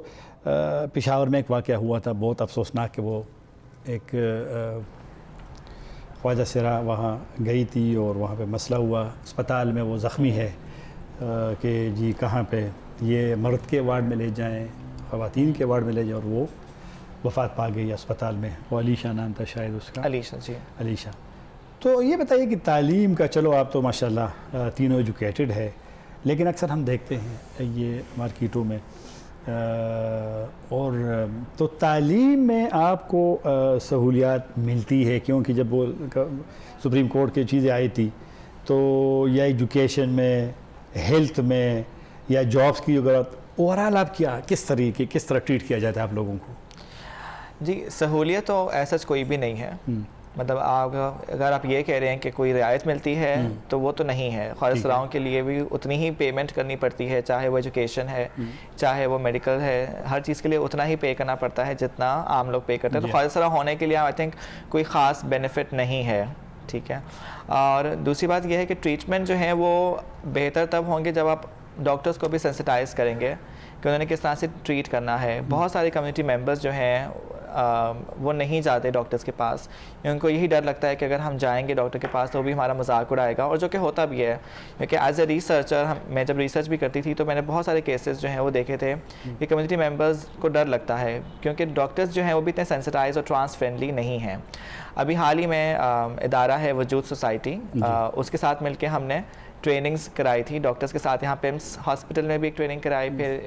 پشاور میں ایک واقعہ ہوا تھا بہت افسوسناک کہ وہ ایک خواجہ سرا وہاں گئی تھی اور وہاں پہ مسئلہ ہوا, اسپتال میں وہ زخمی ہے کہ جی کہاں پہ, یہ مرد کے وارڈ میں لے جائیں, خواتین کے وارڈ میں لے جائیں, اور وہ وفات پا گئی اسپتال میں. وہ علیشہ نام تھا شاید اس کا,
علیشہ. جی
علیشہ. تو یہ بتائیے کہ تعلیم کا, چلو آپ تو ماشاءاللہ تینوں ایجوکیٹڈ ہے, لیکن اکثر ہم دیکھتے ہیں یہ مارکیٹوں میں, اور تو تعلیم میں آپ کو سہولیات ملتی ہے, کیونکہ جب وہ سپریم کورٹ کی چیزیں آئی تھی تو یا ایجوکیشن میں, ہیلتھ میں, یا جابس کی اگر اوورآل آپ کیا کس طرح ٹریٹ کیا جاتا ہے آپ لوگوں کو؟
جی, سہولیت تو ایسا کوئی بھی نہیں ہے. مطلب اگر آپ یہ کہہ رہے ہیں کہ کوئی رعایت ملتی ہے تو وہ تو نہیں ہے. خواجہ سراؤں کے لیے بھی اتنی ہی پیمنٹ کرنی پڑتی ہے, چاہے وہ ایجوکیشن ہے, چاہے وہ میڈیکل ہے, ہر چیز کے لیے اتنا ہی پے کرنا پڑتا ہے جتنا عام لوگ پے کرتے ہیں. تو خواجہ سرا ہونے کے لیے آئی تھنک کوئی خاص بینیفٹ نہیں ہے. ٹھیک ہے. اور دوسری بات یہ ہے کہ ٹریٹمنٹ جو ہیں وہ بہتر تب ہوں گے جب آپ ڈاکٹرز کو بھی سینسٹائز کریں گے کہ انہوں نے کس طرح سے ٹریٹ کرنا ہے. بہت سارے کمیونٹی ممبرز جو ہیں وہ نہیں جاتے ڈاکٹرز کے پاس, ان کو یہی ڈر لگتا ہے کہ اگر ہم جائیں گے ڈاکٹر کے پاس تو وہ بھی ہمارا مذاق اڑائے گا, اور جو کہ ہوتا بھی ہے. کیونکہ ایز اے ریسرچر میں جب ریسرچ بھی کرتی تھی تو میں نے بہت سارے کیسز جو ہیں وہ دیکھے تھے کہ کمیونٹی ممبرز کو ڈر لگتا ہے کیونکہ ڈاکٹرز جو ہیں وہ بھی اتنے سینسٹائز اور ٹرانس فرینڈلی نہیں ہیں. ابھی حال ہی میں ادارہ ہے وجود سوسائٹی, اس کے ساتھ مل کے ہم نے ٹریننگز کرائی تھی ڈاکٹرز کے ساتھ. یہاں پیمس ہاسپٹل میں بھی ایک ٹریننگ کرائی, پھر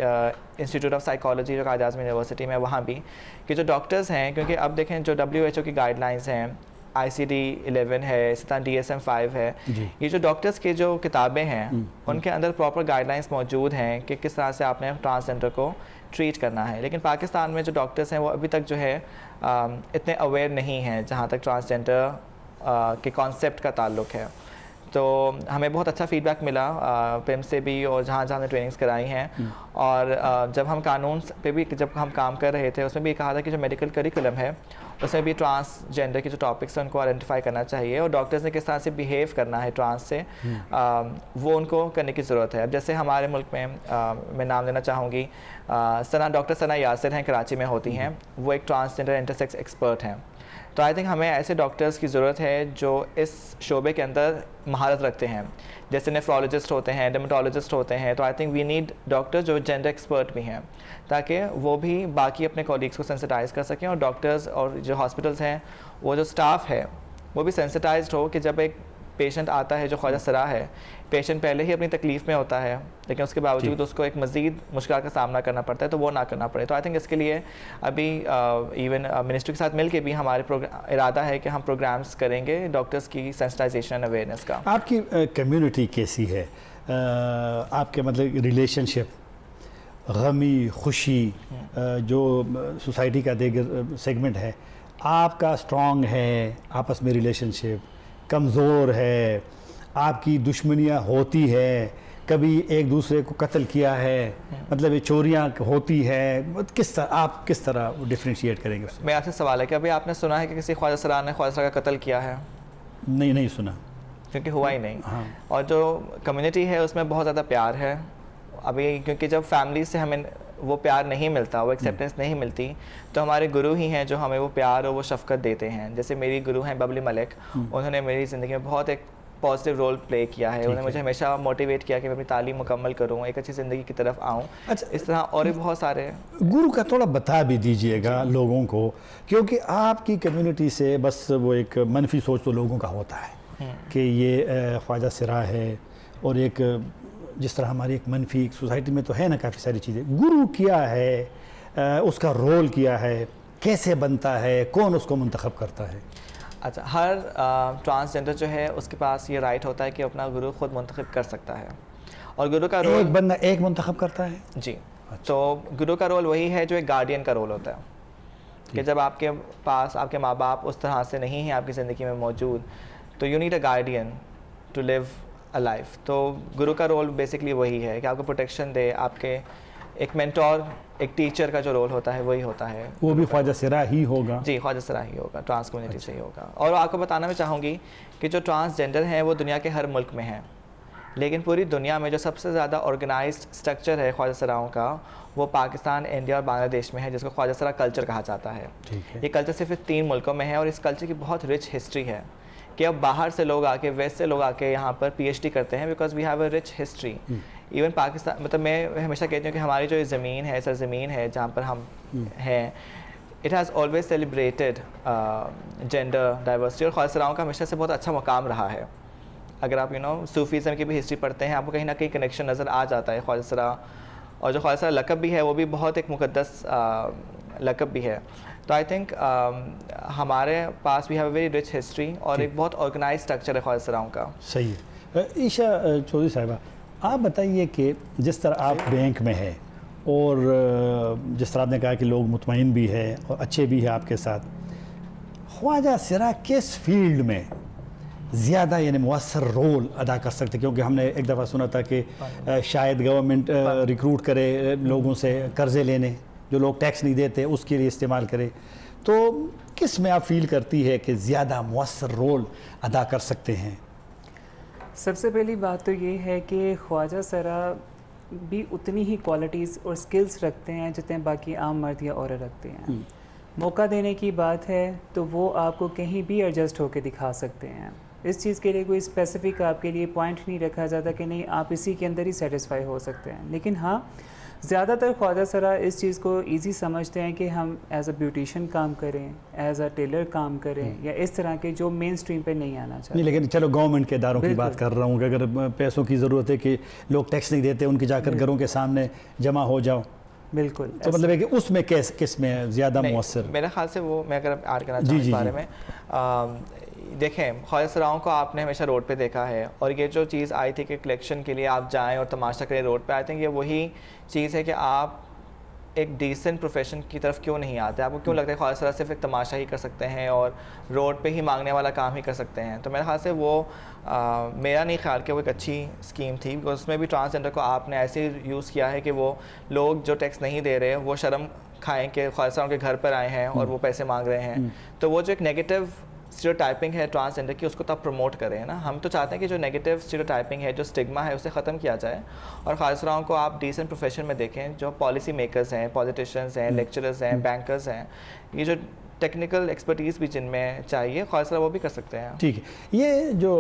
انسٹیٹیوٹ آف سائیکالوجی جو قائد اعظم یونیورسٹی میں وہاں بھی, کہ جو ڈاکٹرز ہیں, کیونکہ اب دیکھیں جو WHO کی گائیڈ لائنز ہیں, ICD-11 ہے, اسی طرح DSM-5 ہے, یہ جو ڈاکٹرز کے جو کتابیں ہیں ان کے اندر پراپر گائیڈ لائنز موجود ہیں کہ کس طرح سے آپ نے ٹرانسجینڈر کو ٹریٹ کرنا ہے. لیکن پاکستان میں جو ڈاکٹرز ہیں وہ ابھی تک جو ہے اتنے اویئر نہیں ہیں جہاں تک ٹرانسجینڈر کے کانسیپٹ کا تعلق ہے. تو ہمیں بہت اچھا فیڈ بیک ملا پیم سے بھی اور جہاں جہاں ہم نے ٹریننگز کرائی ہیں. اور جب ہم قانون پہ بھی جب ہم کام کر رہے تھے اس میں بھی کہا تھا کہ جو میڈیکل کریکولم ہے اس میں بھی ٹرانسجینڈر کے جو ٹاپکس ہیں ان کو آئیڈینٹیفائی کرنا چاہیے, اور ڈاکٹرز نے کس طرح سے بیہیو کرنا ہے ٹرانس سے وہ ان کو کرنے کی ضرورت ہے. اب جیسے ہمارے ملک میں نام لینا چاہوں گی, ڈاکٹر ثنا یاسر ہیں, کراچی میں ہوتی ہیں, وہ ایک ٹرانسجینڈر انٹرسیکس ایکسپرٹ ہیں. تو آئی تھنک ہمیں ایسے ڈاکٹرز کی ضرورت ہے جو اس شعبے کے اندر مہارت رکھتے ہیں, جیسے نیفرولوجسٹ ہوتے ہیں, ڈرمٹولوجسٹ ہوتے ہیں. تو I think we need doctor جو جینڈر ایکسپرٹ بھی ہیں تاکہ وہ بھی باقی اپنے کولیگس کو سینسٹائز کر سکیں, اور ڈاکٹرز اور جو ہاسپٹلز ہیں وہ جو سٹاف ہے وہ بھی سینسٹائزڈ ہو کہ جب ایک پیشنٹ آتا ہے جو خواجہ سرا ہے, پیشنٹ پہلے ہی اپنی تکلیف میں ہوتا ہے لیکن اس کے باوجود اس کو ایک مزید مشکلات کا سامنا کرنا پڑتا ہے, تو وہ نہ کرنا پڑے. تو آئی تھنک اس کے لیے ابھی ایون منسٹری کے ساتھ مل کے بھی ہمارے ارادہ ہے کہ ہم پروگرامز کریں گے ڈاکٹرز کی سینسٹائزیشن اویئرنیس کا.
آپ کی کمیونٹی کیسی ہے, آپ کے مطلب ریلیشن شپ, غمی خوشی, جو سوسائٹی کا دیگر سیگمنٹ ہے آپ کا اسٹرانگ ہے, آپس میں ریلیشن شپ کمزور ہے, آپ کی دشمنیاں ہوتی ہے, کبھی ایک دوسرے کو قتل کیا ہے, مطلب یہ چوریاں ہوتی ہے, آپ کس طرح ڈفرینشیٹ کریں گے؟
میں آپ سے سوال ہے کہ ابھی آپ نے سنا ہے کہ کسی خواجہ سرا نے خواجہ سرا کا قتل کیا ہے؟
نہیں سنا,
کیونکہ ہوا ہی نہیں. اور جو کمیونٹی ہے اس میں بہت زیادہ پیار ہے ابھی, کیونکہ جب فیملی سے ہمیں وہ پیار نہیں ملتا, وہ ایکسیپٹنس نہیں ملتی, تو ہمارے گرو ہی ہیں جو ہمیں وہ پیار اور وہ شفقت دیتے ہیں. جیسے میری گرو ہیں ببلی ملک, انہوں نے میری زندگی میں بہت ایک پازیٹیو رول پلے کیا ہے. انہوں نے مجھے ہمیشہ موٹیویٹ کیا کہ میں اپنی تعلیم مکمل کروں, ایک اچھی زندگی کی طرف آؤں.
اچھا,
اس طرح اور بھی بہت سارے.
گرو کا تھوڑا بتا بھی دیجئے گا لوگوں کو, کیونکہ آپ کی کمیونٹی سے بس وہ ایک منفی سوچ تو لوگوں کا ہوتا ہے کہ یہ خواجہ سرا ہے, اور ایک جس طرح ہماری ایک منفی ایک سوسائٹی میں تو ہے نا کافی ساری چیزیں. گرو کیا ہے, اس کا رول کیا ہے, کیسے بنتا ہے, کون اس کو منتخب کرتا ہے؟
اچھا, ہر ٹرانسجنڈر جو ہے اس کے پاس یہ رائٹ ہوتا ہے کہ اپنا گرو خود منتخب کر سکتا ہے, اور گرو کا رول
ایک بندہ ایک منتخب کرتا ہے.
جی. تو گرو کا رول وہی ہے جو ایک گارڈین کا رول ہوتا ہے, کہ جب آپ کے پاس آپ کے ماں باپ اس طرح سے نہیں ہیں آپ کی زندگی میں موجود, تو you need a guardian to live a life. تو گرو کا رول بیسکلی وہی ہے کہ آپ کو پروٹیکشن دے, آپ کے ایک مینٹور, ایک ٹیچر کا جو رول ہوتا ہے وہی ہوتا ہے.
وہ بھی خواجہ سرا ہی ہوگا؟
جی, خواجہ سرا ہی ہوگا, ٹرانس کمیونٹی سے ہی ہوگا. اور آپ کو بتانا میں چاہوں گی کہ جو ٹرانسجنڈر ہیں وہ دنیا کے ہر ملک میں ہیں, لیکن پوری دنیا میں جو سب سے زیادہ آرگنائزڈ اسٹرکچر ہے خواجہ سراؤں کا وہ پاکستان, انڈیا اور بنگلہ دیش میں ہے, جس کو خواجہ سرا کلچر کہا جاتا ہے. یہ کلچر صرف 3 ملکوں میں ہے, اور اس کلچر کی بہت رچ ہسٹری ہے کہ اب باہر سے لوگ آ کے, ویسٹ سے لوگ آ کے یہاں پر پی ایچ ڈی کرتے ہیں, because we have a rich history. Even Pakistan, مطلب میں ہمیشہ کہتی ہوں کہ ہماری جو زمین ہے, سرزمین ہے جہاں پر ہم ہیں, it has always celebrated gender diversity, اور خواجہ سراؤں کا ہمیشہ سے بہت اچھا مقام رہا ہے. اگر آپ صوفیزم کی بھی ہسٹری پڑھتے ہیں, آپ کو کہیں نہ کہیں کنیکشن نظر آ جاتا ہے خواجہ سرا. اور جو خواجہ سرا لقب بھی ہے وہ بھی بہت ایک مقدس لقب بھی ہے. تو آئی تھنک ہمارے پاس we have a very rich history, اور ایک بہت آرگنائز اسٹرکچر ہے خواجہ سراؤں کا.
صحیح ہے. عیشا چودھری صاحبہ, آپ بتائیے کہ جس طرح آپ بینک میں ہیں, اور جس طرح آپ نے کہا کہ لوگ مطمئن بھی ہیں اور اچھے بھی ہیں آپ کے ساتھ, خواجہ سرا کس فیلڈ میں زیادہ یعنی مؤثر رول ادا کر سکتے؟ کیونکہ ہم نے ایک دفعہ سنا تھا کہ شاید گورنمنٹ ریکروٹ کرے لوگوں سے قرضے لینے, جو لوگ ٹیکس نہیں دیتے اس کے لیے استعمال کرے. تو کس میں آپ فیل کرتی ہے کہ زیادہ مؤثر رول ادا کر سکتے ہیں؟
سب سے پہلی بات تو یہ ہے کہ خواجہ سرا بھی اتنی ہی کوالٹیز اور سکلز رکھتے ہیں جتنے باقی عام مرد یا عورت رکھتے ہیں. موقع دینے کی بات ہے تو وہ آپ کو کہیں بھی ایڈجسٹ ہو کے دکھا سکتے ہیں. اس چیز کے لیے کوئی اسپیسیفک آپ کے لیے پوائنٹ نہیں رکھا جاتا کہ نہیں آپ اسی کے اندر ہی سیٹسفائی ہو سکتے ہیں. لیکن ہاں, زیادہ تر خواجہ سرا اس چیز کو ایزی سمجھتے ہیں کہ ہم ایز اے بیوٹیشین کام کریں, ایز اے ٹیلر کام کریں, یا اس طرح کے جو مین سٹریم پہ نہیں آنا چاہتے.
نہیں, لیکن چلو گورنمنٹ کے اداروں کی بات کر رہا ہوں کہ اگر پیسوں کی ضرورت ہے کہ لوگ ٹیکس نہیں دیتے, ان کے جا کر گھروں کے سامنے جمع ہو جاؤ,
بالکل.
تو مطلب ہے کہ اس میں کس میں زیادہ مؤثر؟
میرے خیال سے وہ, میں اگر ایڈ کرنا چاہوں اس بارے میں, دیکھیں خواجہ سراؤں کو آپ نے ہمیشہ روڈ پہ دیکھا ہے, اور یہ جو چیز آئی تھی کہ کلیکشن کے لیے آپ جائیں اور تماشا کریں روڈ پہ, آئی تھنک یہ وہی چیز ہے کہ آپ ایک ڈیسنٹ پروفیشن کی طرف کیوں نہیں آتے. آپ کو کیوں لگتا ہے خواجہ سرا صرف ایک تماشا ہی کر سکتے ہیں اور روڈ پہ ہی مانگنے والا کام ہی کر سکتے ہیں؟ تو میرے خیال سے وہ میرا نہیں خیال کہ وہ ایک اچھی اسکیم تھی, بیکاز اس میں بھی ٹرانسجنڈر کو آپ نے ایسے یوز کیا ہے کہ وہ لوگ جو ٹیکس نہیں دے رہے وہ شرم کھائیں کہ خواجہ سراؤں کے گھر پر آئے ہیں اور وہ پیسے مانگ رہے ہیں. تو وہ جو ایک نیگیٹو اسٹیریوٹائپنگ ہے ٹرانسجنڈر کی, اس کو تو آپ پروموٹ کریں نا. ہم تو چاہتے ہیں کہ جو نیگیٹو اسٹیریوٹائپنگ ہے, جو اسٹگما ہے, اسے ختم کیا جائے, اور خواجہ سراؤں کو آپ ڈیسنٹ پروفیشن میں دیکھیں. جو پالیسی میکرز ہیں, پولیٹیشینز ہیں, لیکچررز ہیں, بینکرز ہیں, یہ جو ٹیکنیکل ایکسپرٹیز بھی جن میں چاہیے, خواجہ سرا وہ بھی کر سکتے ہیں.
ٹھیک ہے. یہ جو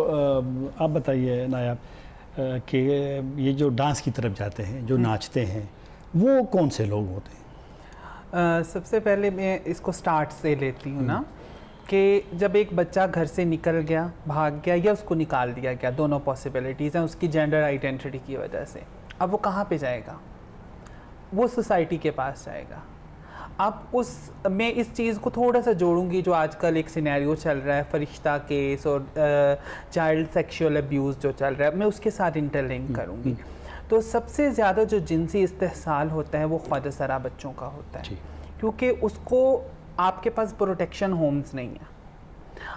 آپ بتائیے نایاب کہ یہ جو ڈانس کی طرف جاتے ہیں, جو ناچتے ہیں, وہ کون سے لوگ ہوتے ہیں؟
سب سے پہلے میں اس کو سٹارٹ سے لیتی ہوں نا, کہ جب ایک بچہ گھر سے نکل گیا, بھاگ گیا, یا اس کو نکال دیا گیا, دونوں پاسبلٹیز ہیں اس کی جینڈر آئیڈینٹی کی وجہ سے. اب وہ کہاں پہ جائے گا؟ وہ سوسائٹی کے پاس جائے گا. اب میں اس چیز کو تھوڑا سا جوڑوں گی جو آج کل ایک سینیریو چل رہا ہے, فرشتہ کیس اور چائلڈ سیکشول ابیوز جو چل رہا ہے, میں اس کے ساتھ انٹرلنک کروں گی. تو سب سے زیادہ جو جنسی استحصال ہوتا ہے وہ خواجہ سرا بچوں کا ہوتا ہے, کیونکہ اس کو آپ کے پاس پروٹیکشن ہومز نہیں ہیں,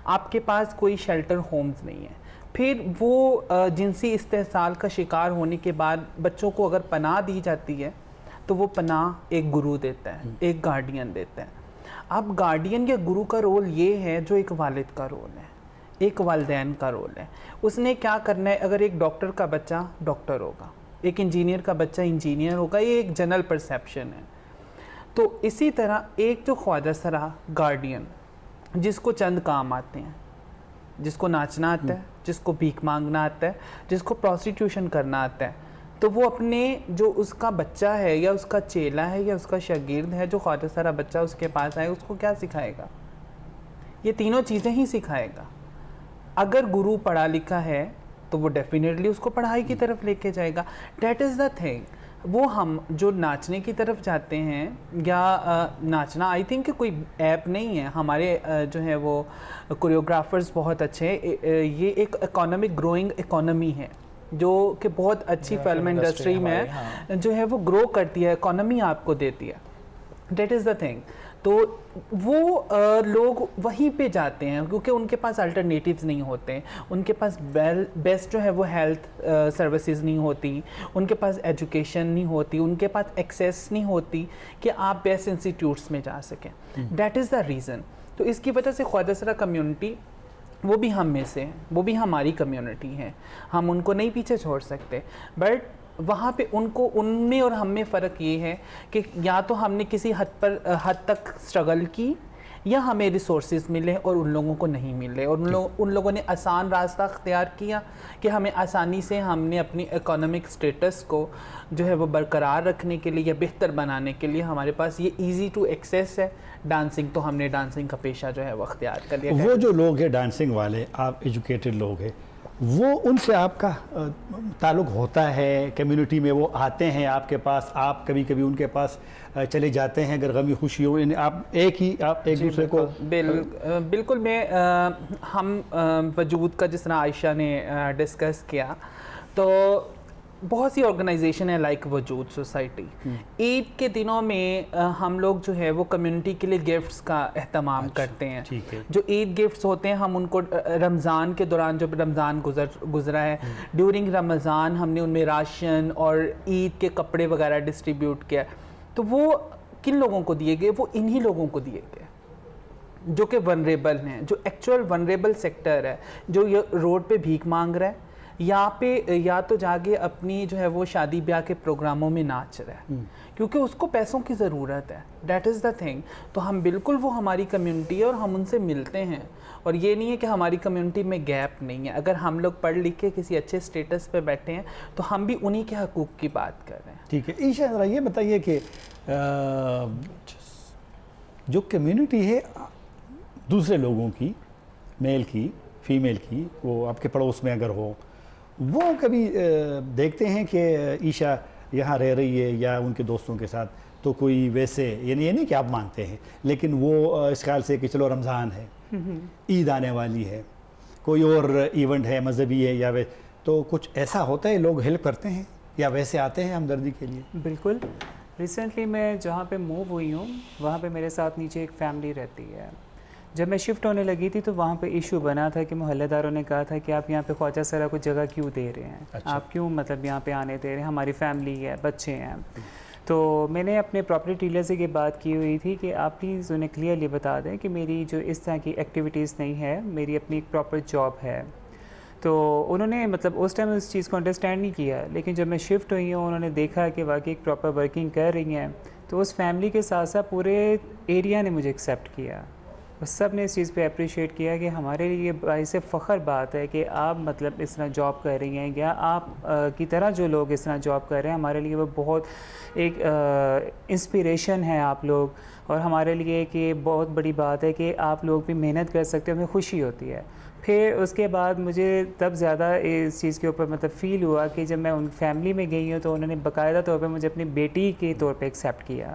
آپ کے پاس کوئی شیلٹر ہومز نہیں ہے. پھر وہ جنسی استحصال کا شکار ہونے کے بعد بچوں کو اگر پناہ دی جاتی ہے تو وہ پناہ ایک گرو دیتا ہے, ایک گارڈین دیتا ہے. اب گارڈین یا گرو کا رول یہ ہے جو ایک والد کا رول ہے, ایک والدین کا رول ہے. اس نے کیا کرنا ہے؟ اگر ایک ڈاکٹر کا بچہ ڈاکٹر ہوگا, ایک انجینئر کا بچہ انجینئر ہوگا, یہ ایک جنرل پرسیپشن ہے. تو اسی طرح ایک جو خواجہ سرا گارڈین, جس کو چند کام آتے ہیں, جس کو ناچنا آتا ہے, جس کو بھیک مانگنا آتا ہے, جس کو پروسٹیٹیوشن کرنا آتا ہے, تو وہ اپنے جو اس کا بچہ ہے یا اس کا چیلا ہے یا اس کا شاگرد ہے, جو خواجہ سرا بچہ اس کے پاس آئے, اس کو کیا سکھائے گا؟ یہ تینوں چیزیں ہی سکھائے گا. اگر گرو پڑھا لکھا ہے تو وہ ڈیفینیٹلی اس کو پڑھائی کی طرف لے کے جائے گا. That is the thing. وہ ہم جو ناچنے کی طرف جاتے ہیں یا ناچنا, آئی تھنک کہ کوئی ایپ نہیں ہے. ہمارے جو ہے وہ کوریوگرافرز بہت اچھے ہیں. یہ ایک اکانومک گروئنگ اکانومی ہے جو کہ بہت اچھی فلم انڈسٹری میں جو ہے وہ گرو کرتی ہے, اکانومی آپ کو دیتی ہے. That is the thing. تو وہ لوگ وہیں پہ جاتے ہیں کیونکہ ان کے پاس الٹرنیٹیوز نہیں ہوتے, ان کے پاس بیسٹ جو ہے وہ ہیلتھ سروسز نہیں ہوتی, ان کے پاس ایجوکیشن نہیں ہوتی, ان کے پاس ایکسیس نہیں ہوتی کہ آپ بیسٹ انسٹیٹیوٹس میں جا سکیں. That is the reason. تو اس کی وجہ سے خواجہ سرا کمیونٹی وہ بھی ہم میں سے ہیں, وہ بھی ہماری کمیونٹی ہے, ہم ان کو نہیں پیچھے چھوڑ سکتے. بٹ وہاں پہ ان میں اور ہم میں فرق یہ ہے کہ یا تو ہم نے کسی حد تک اسٹرگل کی یا ہمیں ریسورسز ملے اور ان لوگوں کو نہیں ملے, اور ان لوگوں نے آسان راستہ اختیار کیا کہ ہمیں آسانی سے ہم نے اپنی اکانومک اسٹیٹس کو جو ہے وہ برقرار رکھنے کے لیے یا بہتر بنانے کے لیے ہمارے پاس یہ ایزی ٹو ایکسیس ہے ڈانسنگ, تو ہم نے ڈانسنگ کا پیشہ جو ہے وہ اختیار کر لیا.
وہ جو لوگ ہیں ڈانسنگ والے, آپ ایجوکیٹڈ لوگ ہیں, وہ ان سے آپ کا تعلق ہوتا ہے کمیونٹی میں, وہ آتے ہیں آپ کے پاس, آپ کبھی کبھی ان کے پاس چلے جاتے ہیں اگر غمی خوشی ہو, آپ ایک دوسرے کو
بالکل. میں ہم وجود کا جس طرح عائشہ نے ڈسکس کیا, تو بہت سی آرگنائزیشن ہے لائک وجود سوسائٹی. عید کے دنوں میں ہم لوگ جو ہے وہ کمیونٹی کے لیے گفٹس کا اہتمام کرتے ہیں. جو عید گفٹس ہوتے ہیں ہم ان کو رمضان کے دوران, جب رمضان گزرا ہے, ڈیورنگ رمضان ہم نے ان میں راشن اور عید کے کپڑے وغیرہ ڈسٹریبیوٹ کیا. تو وہ کن لوگوں کو دیے گئے؟ وہ انہی لوگوں کو دیے گئے جو کہ ونریبل ہیں, جو ایکچوئل ونریبل سیکٹر ہے, جو یہ روڈ پہ بھیک مانگ رہا ہے یا تو جا کے اپنی جو ہے وہ شادی بیاہ کے پروگراموں میں ناچ رہا ہے کیونکہ اس کو پیسوں کی ضرورت ہے. That is the thing. تو ہم بالکل وہ ہماری کمیونٹی ہے اور ہم ان سے ملتے ہیں, اور یہ نہیں ہے کہ ہماری کمیونٹی میں گیپ نہیں ہے. اگر ہم لوگ پڑھ لکھ کے کسی اچھے اسٹیٹس پہ بیٹھے ہیں تو ہم بھی انہی کے حقوق کی بات کر رہے ہیں.
ٹھیک ہے. عائشہ ذرا یہ بتائیے کہ جو کمیونٹی ہے دوسرے لوگوں کی, میل کی, فیمیل کی, وہ آپ کے پڑوس میں اگر ہو, وہ کبھی دیکھتے ہیں کہ عائشہ یہاں رہ رہی ہے یا ان کے دوستوں کے ساتھ, تو کوئی ویسے یعنی یہ نہیں کہ آپ مانتے ہیں, لیکن وہ اس خیال سے کہ چلو رمضان ہے, عید آنے والی ہے, کوئی اور ایونٹ ہے مذہبی ہے یا تو کچھ ایسا ہوتا ہے, لوگ ہیلپ کرتے ہیں یا ویسے آتے ہیں ہمدردی کے لیے؟
بالکل. ریسنٹلی میں جہاں پہ موو ہوئی ہوں وہاں پہ میرے ساتھ نیچے ایک فیملی رہتی ہے. جب میں شفٹ ہونے لگی تھی تو وہاں پہ ایشو بنا تھا کہ محلہ داروں نے کہا تھا کہ آپ یہاں پہ خواجہ سرا کو جگہ کیوں دے رہے ہیں, آپ کیوں مطلب یہاں پہ آنے دے رہے ہیں, ہماری فیملی ہے, بچے ہیں. تو میں نے اپنے پراپرٹی ڈیلر سے یہ بات کی ہوئی تھی کہ آپ پلیز انہیں کلیئرلی بتا دیں کہ میری جو اس طرح کی ایکٹیویٹیز نہیں ہے, میری اپنی ایک پراپر جاب ہے. تو انہوں نے مطلب اس ٹائم اس چیز کو انڈرسٹینڈ نہیں کیا, لیکن جب میں شفٹ ہوئی ہوں انہوں نے دیکھا کہ واقعی ایک پراپر ورکنگ کر رہی ہیں, تو اس فیملی کے ساتھ ساتھ پورے ایریا نے مجھے ایکسیپٹ کیا. سب نے اس چیز پہ اپریشیٹ کیا کہ ہمارے لیے باعث فخر بات ہے کہ آپ مطلب اس طرح جاب کر رہی ہیں, یا آپ کی طرح جو لوگ اس طرح جاب کر رہے ہیں, ہمارے لیے وہ بہت ایک انسپیریشن ہے آپ لوگ, اور ہمارے لیے کہ بہت بڑی بات ہے کہ آپ لوگ بھی محنت کر سکتے ہیں, ہمیں خوشی ہوتی ہے. پھر اس کے بعد مجھے تب زیادہ اس چیز کے اوپر مطلب فیل ہوا کہ جب میں ان فیملی میں گئی ہوں تو انہوں نے باقاعدہ طور پہ مجھے اپنی بیٹی کے طور پہ ایکسیپٹ کیا.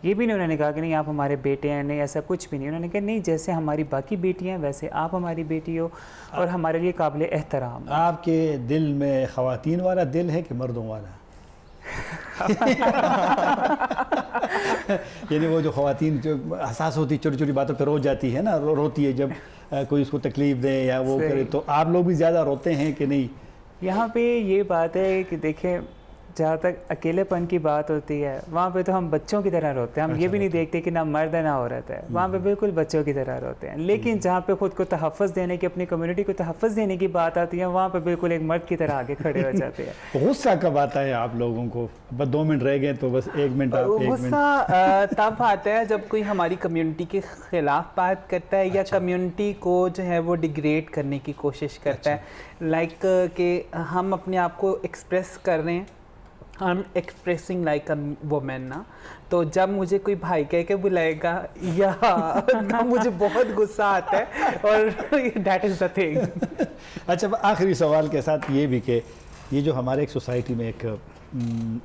یہ بھی نہیں انہوں نے کہا کہ نہیں آپ ہمارے بیٹے ہیں, نہیں ایسا کچھ بھی نہیں. انہوں نے کہا نہیں جیسے ہماری باقی بیٹیاں ہیں ویسے آپ ہماری بیٹی ہو, اور ہمارے لیے قابل احترام.
آپ کے دل میں خواتین والا دل ہے کہ مردوں والا؟ یعنی وہ جو خواتین جو حساس ہوتی, چھوٹی چھوٹی باتوں پہ رو جاتی ہے نا, روتی ہے جب کوئی اس کو تکلیف دے یا وہ کرے, تو آپ لوگ بھی زیادہ روتے ہیں کہ نہیں؟
یہاں پہ یہ بات ہے کہ دیکھیں جہاں تک اکیلے پن کی بات ہوتی ہے وہاں پہ تو ہم بچوں کی طرح روتے ہیں. ہم یہ بھی نہیں دیکھتے کہ نہ مرد ہے نہ عورت ہے, وہاں پہ بالکل بچوں کی طرح روتے ہیں. لیکن جہاں پہ خود کو تحفظ دینے کی, اپنی کمیونٹی کو تحفظ دینے کی بات آتی ہے, وہاں پہ بالکل ایک مرد کی طرح آگے کھڑے ہو جاتے ہیں.
غصہ کب آتا ہے آپ لوگوں کو؟ بس 2 منٹ رہ گئے تو بس 1 منٹ آپ.
غصہ تب آتا ہے جب کوئی ہماری کمیونٹی کے خلاف بات کرتا ہے یا کمیونٹی کو جو ہے وہ ڈیگریڈ کرنے کی کوشش کرتا ہے. لائک کہ ہم اپنے آپ کو ایکسپریس کر رہے ہیں, I'm expressing like a woman نا, تو جب مجھے کوئی بھائی کہہ کے بلائے گا یا مجھے بہت غصہ آتا ہے, اور that is the thing.
اچھا, آخری سوال کے ساتھ یہ بھی کہ یہ جو ہمارے ایک سوسائٹی میں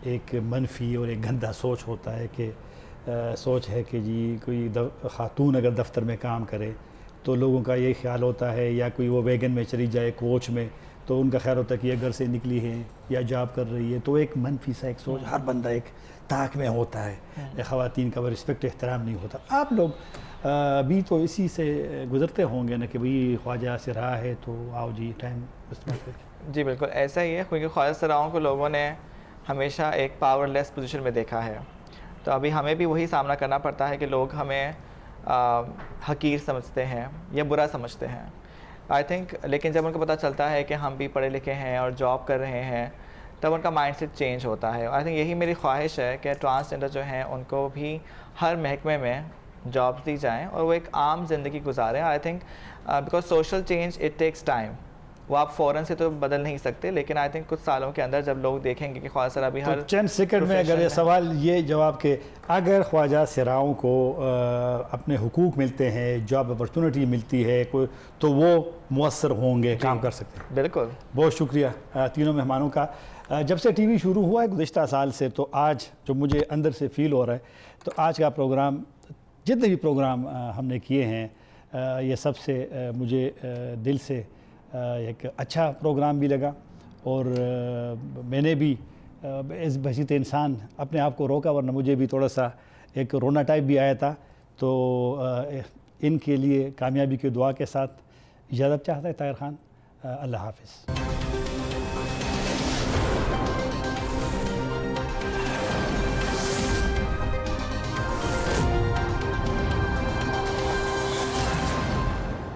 ایک منفی اور ایک گندا سوچ ہوتا ہے کہ سوچ ہے کہ جی کوئی خاتون اگر دفتر میں کام کرے تو لوگوں کا یہ خیال ہوتا ہے, یا کوئی وہ ویگن میں چلی جائے کوچ میں تو ان کا خیال ہوتا ہے کہ یہ گھر سے نکلی ہے یا جاب کر رہی ہے. تو ایک منفی سا ایک سوچ ہر بندہ ایک طاق میں ہوتا ہے, خواتین کا وہ رسپیکٹ احترام نہیں ہوتا. آپ لوگ ابھی تو اسی سے گزرتے ہوں گے نا کہ بھئی خواجہ سرا ہے تو آؤ جی ٹائم استعمال کریں.
جی بالکل ایسا ہی ہے, کیونکہ خواجہ سراؤں کو لوگوں نے ہمیشہ ایک پاور لیس پوزیشن میں دیکھا ہے, تو ابھی ہمیں بھی وہی سامنا کرنا پڑتا ہے کہ لوگ ہمیں حقیر سمجھتے ہیں یا برا سمجھتے ہیں. آئی تھنک لیکن جب ان کو پتہ چلتا ہے کہ ہم بھی پڑھے لکھے ہیں اور جاب کر رہے ہیں تب ان کا مائنڈ سیٹ چینج ہوتا ہے. آئی تھنک یہی میری خواہش ہے کہ ٹرانسجینڈر جو ہیں ان کو بھی ہر محکمے میں جابس دی جائیں اور وہ ایک عام زندگی گزاریں. I think because social change it takes time, وہ آپ فوراً سے تو بدل نہیں سکتے, لیکن آئی تھنک کچھ سالوں کے اندر جب لوگ دیکھیں گے کہ خواجہ سرا بھی ہر
چند سیکنڈ میں اگر یہ سوال یہ جواب کہ اگر خواجہ سراؤں کو اپنے حقوق ملتے ہیں, جاب اپرچونٹی ملتی ہے تو وہ مؤثر ہوں گے, کام کر سکتے ہیں.
بالکل.
بہت شکریہ تینوں مہمانوں کا. جب سے ٹی وی شروع ہوا ہے گزشتہ سال سے, تو آج جو مجھے اندر سے فیل ہو رہا ہے, تو آج کا پروگرام جتنے بھی پروگرام ہم نے کیے ہیں یہ سب سے مجھے دل سے ایک اچھا پروگرام بھی لگا, اور میں نے بھی اس بحثیت انسان اپنے آپ کو روکا, ورنہ مجھے بھی تھوڑا سا ایک رونا ٹائپ بھی آیا تھا. تو ان کے لیے کامیابی کی دعا کے ساتھ اجازت چاہتا ہے طاہر خان. اللہ حافظ.